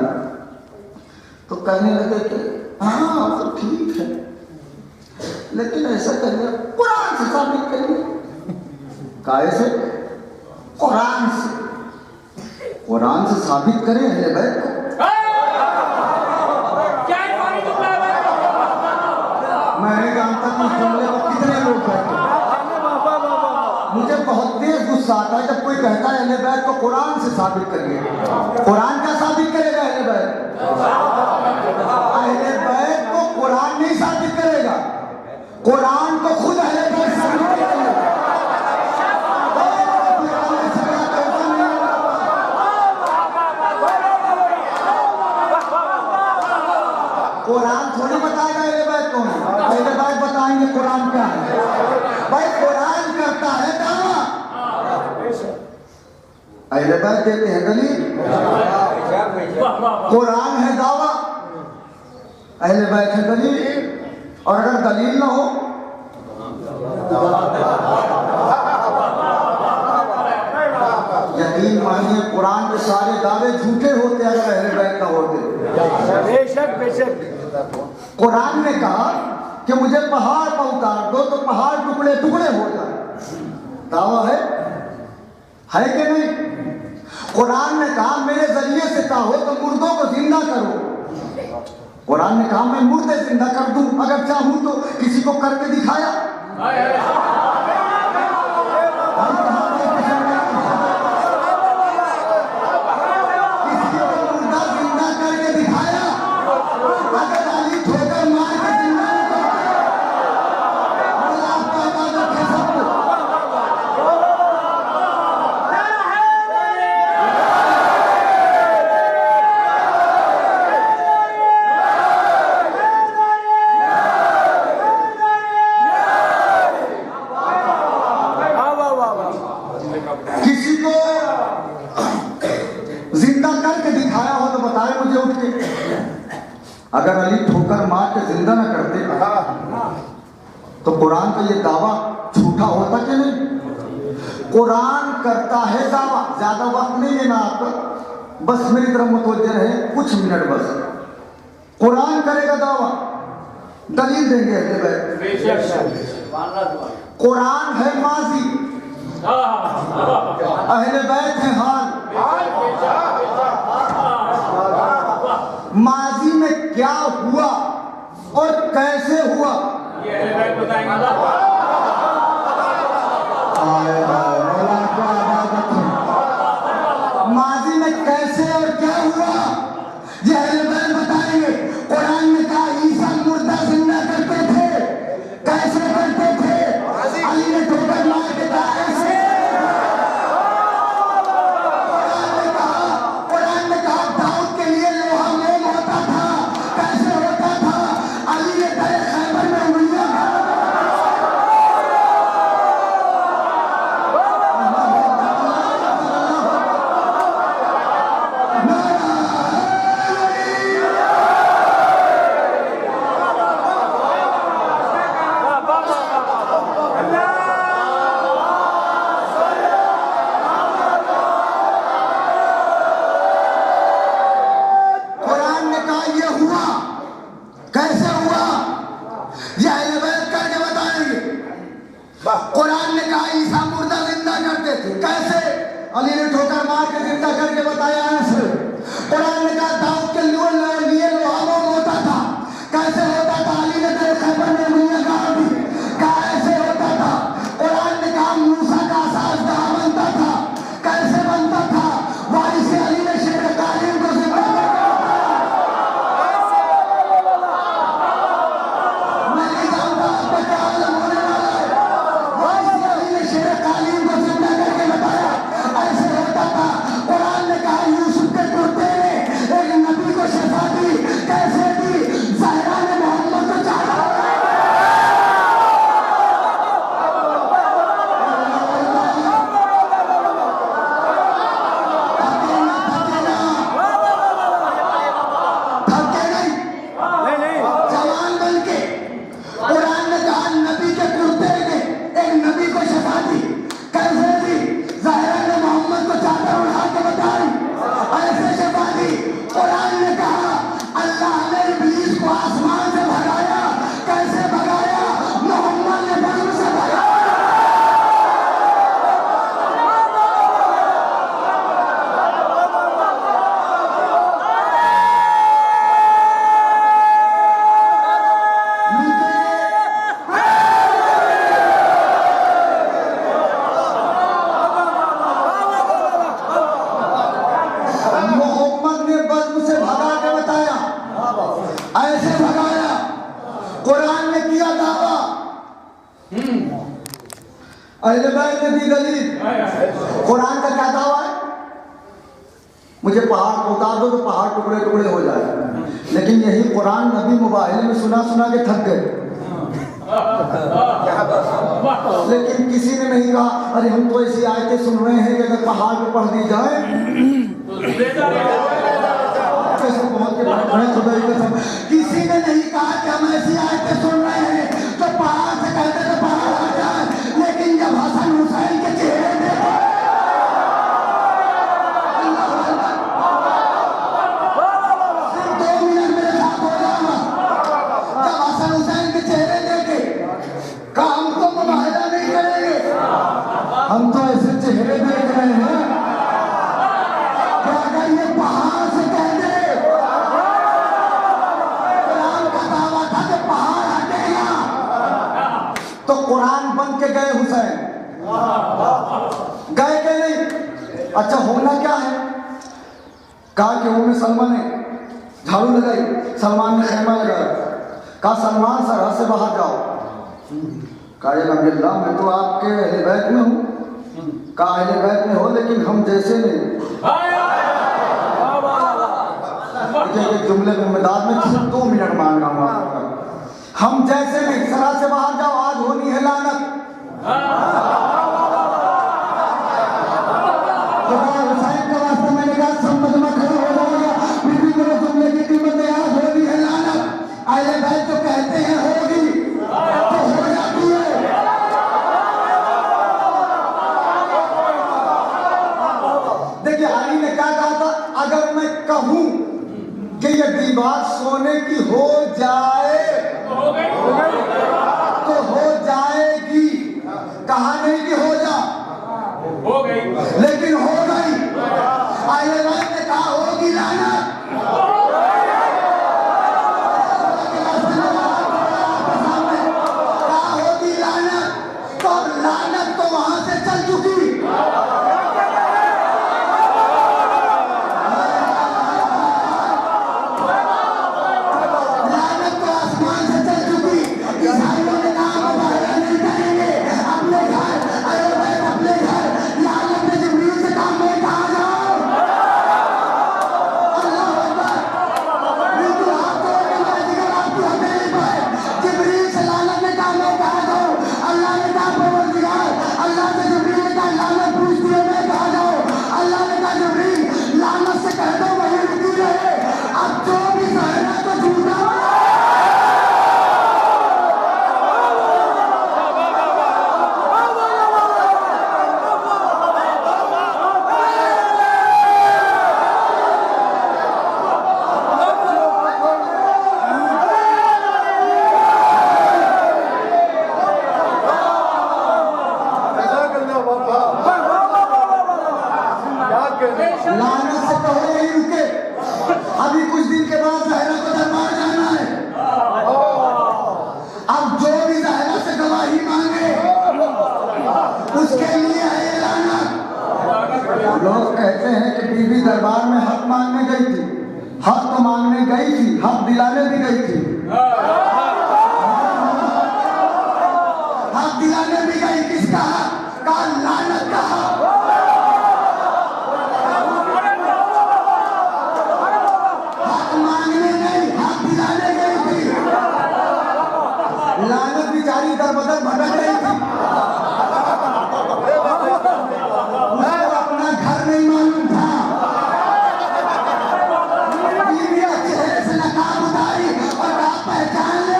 तो कहने लगे कि हाँ तो ठीक है, लेकिन ऐसा करिए, कुरान से साबित करिए। कैसे? कुरान से, कुरान से साबित करें अहले बैत को। मैं नहीं जानता कि जुमले में कितने लोग बैठे। मुझे बहुत तेज गुस्सा आता है जब कोई कहता है अहले बैत को कुरान से साबित करिए। कुरान क्या साबित करेगा अहले बैत? अहले बैत को कुरान नहीं साबित करेगा, कुरान को खुद अहले बैत साबित करेगा। कुरान थोड़ी बताएगा अहले बैत कौन है, अहले बैत बताएंगे कुरान क्या है। भाई कुरान करता है दावा, अहले बैत देते हैं दलील। कुरान है दावा, अहले बैत है दलील। और अगर दलील ना हो यकीन मानिए कुरान के सारे दावे झूठे होते अगर अहले बैत ना होते। बेशक बेशक। कुरान ने कहा कि मुझे पहाड़ पर उतार दो तो पहाड़ टुकड़े टुकड़े हो जाए, दावा है कि नहीं? कुरान ने कहा मेरे जरिए से चाहो तो मुर्दों को जिंदा करो, कुरान ने कहा मैं मुर्दे जिंदा कर दूं अगर चाहूं तो। किसी को करके दिखाया? किसी को मुर्दा जिंदा करके दिखाया? अगर अली ठोकर मार के जिंदा नहीं करते, अल्लाह का इबादत है सबको। किसी को जिंदा करके दिखाया हो तो बताए मुझे उठ के। अगर अली ठोकर मार के जिंदा न करते तो कुरान का ये दावा झूठा होता कि नहीं? कुरान करता है दावा। ज्यादा वक्त नहीं लेना आपका, बस मेरी तरफ मुतवज्जे रहे कुछ मिनट बस। कुरान करेगा दावा दलील देंगे अहले बैत। कुरान है माजी, अहले बैत है हाल। माजी में क्या हुआ और कैसे हुआ ये अहले बैत बताएंगे। माजी में कैसे और क्या हुआ ये अहले बैत बताएंगे। कुरान में कहा ईसा मुर्दा जिंदा करते थे, कैसे करते थे? अली ने ठोकर मार के कहा ऐसे। कुरान ने कहा दाऊद के लिए लोहा मोम होता था, कैसे होता था? अली ने तय खैबर में उंगलियां कुरान ने कहा ईसा मुर्दा जिंदा करते थे, कैसे? अली ने ठोकर मार के जिंदा करके बताया ऐसे। कुरान ने कहा दाऊद के लिए लोहा मोम होता था, कैसे होता था? अली ने तेरे खैबर में उंगलियां गाड़ दी, कहा ऐसे होता था। कुरान ने कहा मूसा का साजदा बनता था, कैसे बनता था? वारिस अली ने शेर कालीन को जिंदा मैं नहीं जानता आपका क्या आलम होने वाला है। शेर कालीन को जिंदा करके बताया ऐसे होता था। कुरान ने कहा यूसुफ के कुर्ते ने एक नबी को शफा दी, कैसे दी? ज़हरा ने मोहम्मद को चाहा। थके नहीं जवान बन के कुरान ने कहा नबी के कुर्ते ने एक नबी को शफा दी, कैसे दी? ज़हरा ने मोहम्मद को चादर उड़ा के बताई, ऐसे शफा दी। कुरान ने कहा अल्लाह ने इब्लीस को आसमान से भगाया, कैसे भगाया? मोहम्मद ने बदर से भगाया। मोहम्मद ने बद्र से भगा के बताया, ऐसे भगाया। कुरान ने किया दावा, अहले बैत ने दी दलील। कुरान का क्या दावा है? मुझे पहाड़ को उतार दो तो पहाड़ टुकड़े टुकड़े हो जाए, लेकिन यही कुरान नबी मोबाइल में सुना सुना के थक गए। लेकिन किसी ने नहीं कहा अरे हम तो ऐसी आयतें सुन रहे हैं कि अगर पहाड़ पे पढ़ दी जाए कैसे पहुंच के बैठ रहे हैं खुदा की कसम। किसी ने नहीं कहा कि हम ऐसी आयतें सुन रहे हैं तो पहाड़ से कहते थे पहाड़ आ जाए, लेकिन जब हसन हुसैन के चेहरे देखो सिर्फ 2 मिनट मेरे साथ हो जाओ, जब हसन हुसैन के चेहरे देखे कहा हम तो मुबाहिला नहीं करेंगे, हम तो ऐसे चेहरे देख रहे हैं कि अगर ये पहाड़ से कह दे। कुरान का दावा था कि पहाड़ हटेगा, तो कुरान बन के गए हुसैन, गए के नहीं। अच्छा होना क्या है? कहा कि उम्मे सलमा ने झाड़ू लगाई, सलमान ने खेमा लगाया, कहा सलमान सरहद से बाहर जाओ। कहा नबी अल्लाह मैं तो आपके अहले बैत में हूँ। कहा अहले बैत में हो लेकिन हम जैसे नहीं। एक जुमले में मिदाद में सिर्फ 2 मिनट मांग रहा हूँ, हम जैसे नहीं, सरहद से बाहर जाओ, आज होनी है लानत। हुसैन के वास्ते मैंने कहा सब मजमा खड़ा हो जाएगा, फिर भी मेरे जुमले की कीमत है, आज होनी है लानत। अहले बैत तो कहते हैं होगी तो हो जाती है। देखिए अली ने क्या कहा था, अगर मैं कहूं कि ये दीवार सोने की हो जाए लानत से कहो यही रुके, अभी कुछ दिन के बाद जहरा को दरबार जाना है। अब जो भी जहरा से गवाही मांगे उसके लिए है ये लानत। लोग कहते हैं कि बीबी दरबार में हक मांगने गई थी, हक तो मांगने गई थी, हक दिलाने भी गई थी, हक दिलाने भी गई। किसका हक? का लानत का हक। हक मांगने नहीं, हक दिलाने गई थी। लानत बिचारी दर बदर भटक रही थी, उसको अपना घर नहीं मालूम था। बीविया चेहरे से नकाब उतारी और आप पहचान ले।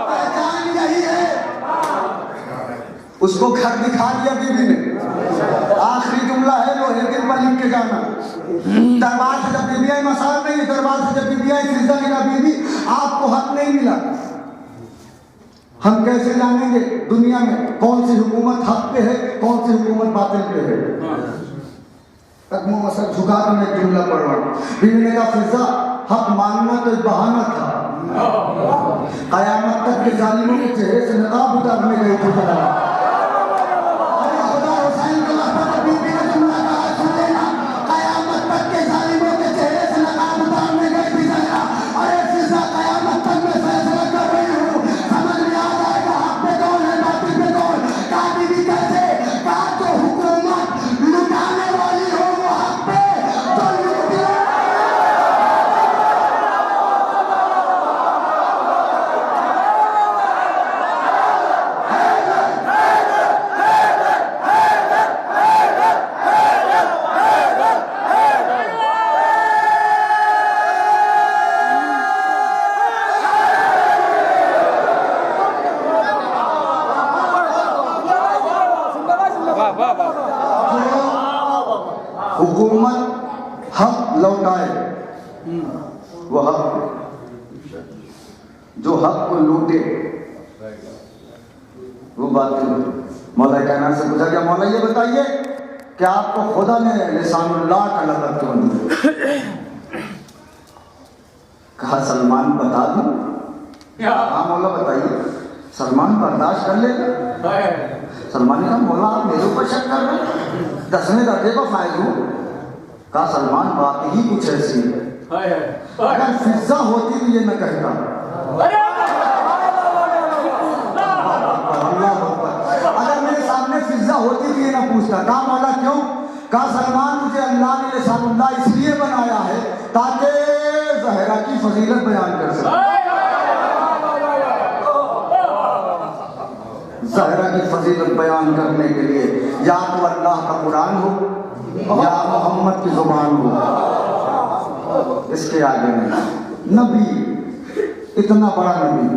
पहचान यही है। उसको घर दिखा दिया बीवी ने। आखिरी जुमला है वो एक दिन पर लिख के जाना। दरबार से जब बीबी आई, मसाल नहीं, दरबार से जब बीबी आई सिजदा ने कहा बीबी आपको हक नहीं मिला। हम कैसे जानेंगे दुनिया में कौन सी हुकूमत हक पे है, कौन सी हुकूमत बातिल पे है? कदमों में सर झुका कर मैं जुमला पढ़ रहा हूँ। बीबी ने कहा फिजा हक मांगना तो एक बहाना था, कयामत तक के जालिमों के चेहरे से नकाब उतारने गई थी। हुकूमत हक लौटाए, वो हक जो हक को लूटे वो बातिल। मौला कायनात से पूछा गया मौला ये बताइए कि आपको खुदा ने लिसानुल्लाह का लक़ब क्यों दिया? कहा सलमान बता दूं? हाँ मौला बताइए। सलमान बर्दाश्त कर लेगा? सलमान ने कहा मौला आप मेरे ऊपर शक कर रहे हैं, 10वें दर्जे का फायद हूँ। कहा सलमान बात ही कुछ ऐसी है, अगर फिजा होती तो ये न कहता। अगर मेरे सामने फिजा होती तो ये न पूछता। कहा मौला क्यों? कहा सलमान मुझे अल्लाह ने लिसानुल्लाह इसलिए बनाया है ताकि ज़हरा की फजीलत बयान कर सके। ज़हरा की फजीलत बयान करने के लिए या तो अल्लाह का कुरान हो या मोहम्मद की जुबान हो, इसके आगे नहीं। नबी, इतना बड़ा नबी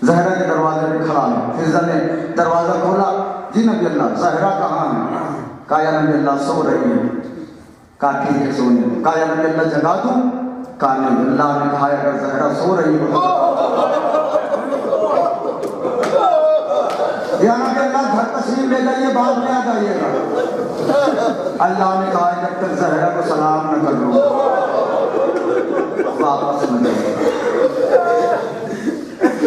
ज़हरा के दरवाजे पे खड़ा है। फिजा ने दरवाजा खोला, जी नबी अल्लाह ज़हरा कहाँ है? कहा या नबी अल्लाह सो रही है। कहा ठीक है सोने। कहा या नबी अल्लाह जगा दूं? कहा नहीं। अल्लाह ने कहा अगर ज़हरा सो रही हो या नबी अल्लाह घर तशरीफ ले जाइए, बाद में आ जाइएगा। अल्लाह ने कहा जब तक ज़हरा को सलाम न कर लो वापस न जाइए।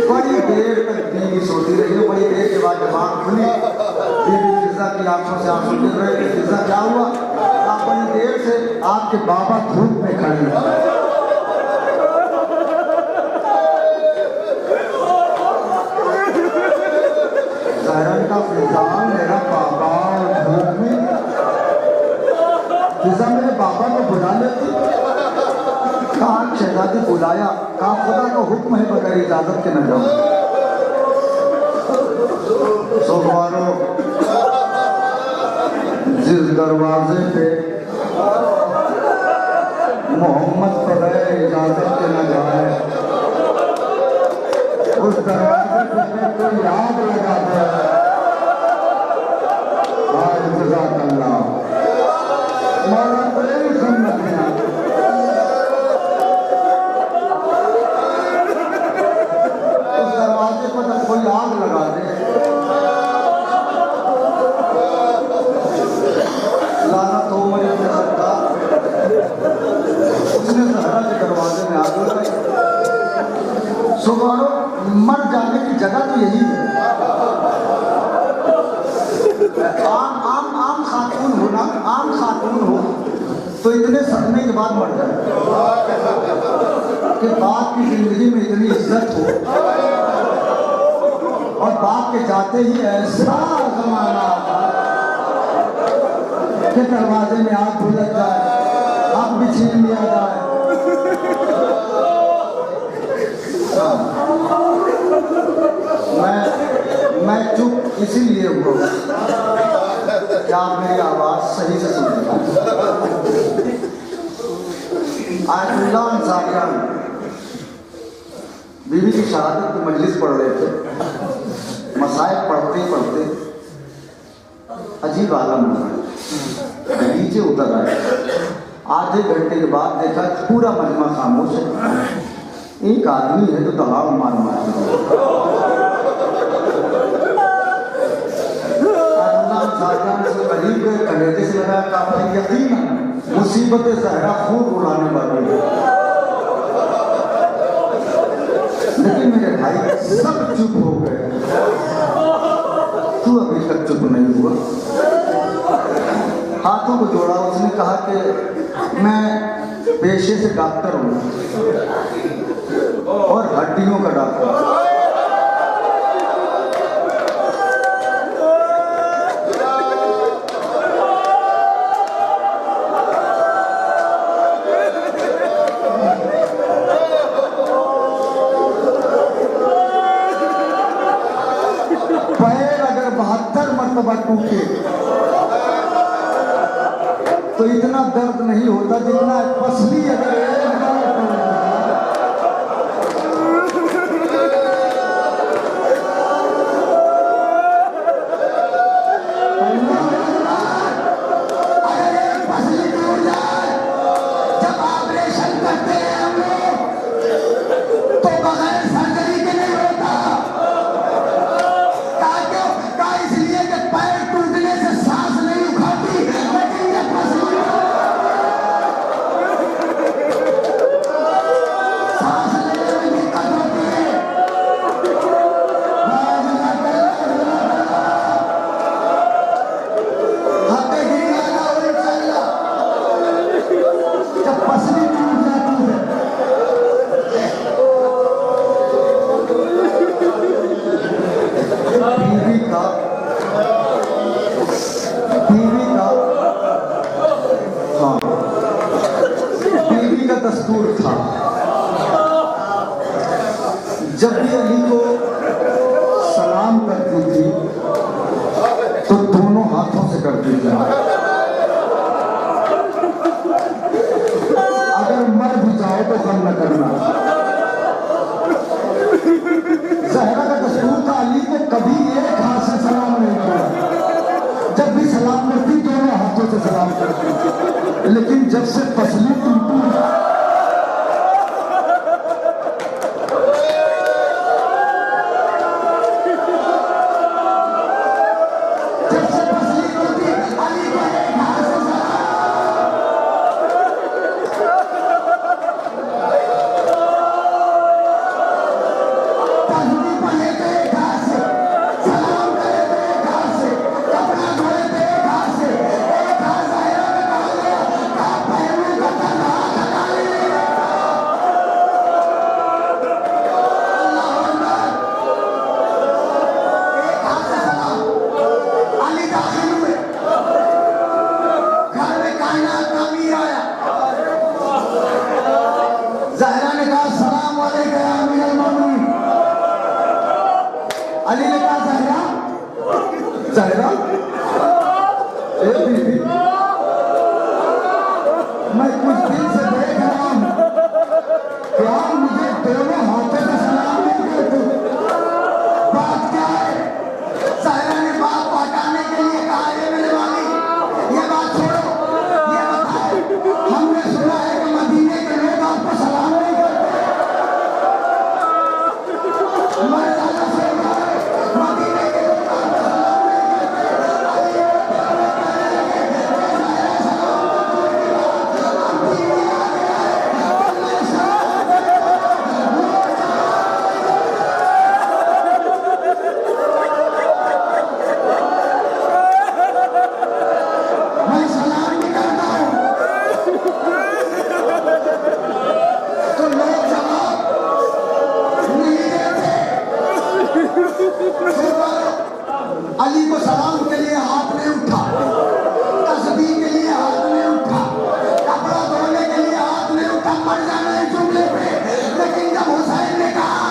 बड़ी देर तक बीवी सोती रही, बड़ी देर के बाद जब आँख खुली बीवी फिजा की आंखों से आंसू गिर रहे थे। फिजा क्या हुआ? आप बड़ी देर से आपके बाबा धूप में खड़े हैं। का फिजा मेरा बाबा धूप में, फिजा मेरे बाबा को बुला लेती। कहा शहजादी बुलाया, कहा खुदा का हुक्म है बगैर इजाजत के न जाओ। सोमवारों जिस दरवाजे पे मोहम्मद बगैर इजाजत के न जाए उस दरवाजे पे कोई याद लगा दे। उस दरवाजे पर जब कोई आग लगा दे आम खातून हो ना, आम खातून हो तो इतने सदमे के बाद मर जाए कि बाप की जिंदगी में इतनी इज्जत हो और बाप के जाते ही ऐसा जमाना आता कि दरवाजे में आग भी लग जाए, आग भी छीन लिया जाए। मैं चुप इसीलिए हुआ कि आप मेरी आवाज सही से सुन पाए। आयतुल्लाह अंसारियान बीवी की शहादत की मजलिस पढ़ रहे थे। मसाइब पढ़ते पढ़ते अजीब आलम हुआ, नीचे उतर आए। आधे घंटे के बाद देखा पूरा मजमा खामोश है। एक आदमी है जो दबाव मार से करीब गए, कलेजे से लगाया, काफी यकीन मुसीबत ज़हरा खूब उड़ाने वाली है। लेकिन मेरे भाई सब चुप हो गए, तू अभी तक चुप नहीं हुआ। हाथों को जोड़ा, उसने कहा कि मैं पेशे से डॉक्टर हूँ और हड्डियों का डॉक्टर। पैर अगर 72 मरतबा टूटे तो इतना दर्द नहीं होता जितना पसली अगर एक बार दस्तूर था। जब भी अली को सलाम करती थी तो दोनों हाथों से करती थी। अगर मर भी जाओ तो गम न करना। ज़हरा का दस्तूर था, अली को कभी एक हाथ से सलाम नहीं किया। जब भी सलाम करती दोनों हाथों से सलाम करती। लेकिन जब से पसली टूटी अली ने कहा ज़हरा, ज़हरा बीबी, मैं कुछ दिन से देख रहा हूँ कि आप मुझे दोनों हाथों से सलाम नहीं करते। बात क्या है? ज़हरा ने बात पहुंचाने के लिए कहा, ये मेरे वाली ये बात छोड़ो, ये बताओ, हमने सुना है कि मदीने के लोग आपको सलाम नहीं करते। मैं ज़्यादा से मदीने के लोग आपको सलाम नहीं करते। अली को सलाम के लिए हाथ में उठा, तस्बीह के लिए हाथ में उठा, कपड़ा धोने के लिए हाथ में उठा, मर जाना है जुमले पे। लेकिन जब हुसैन ने कहा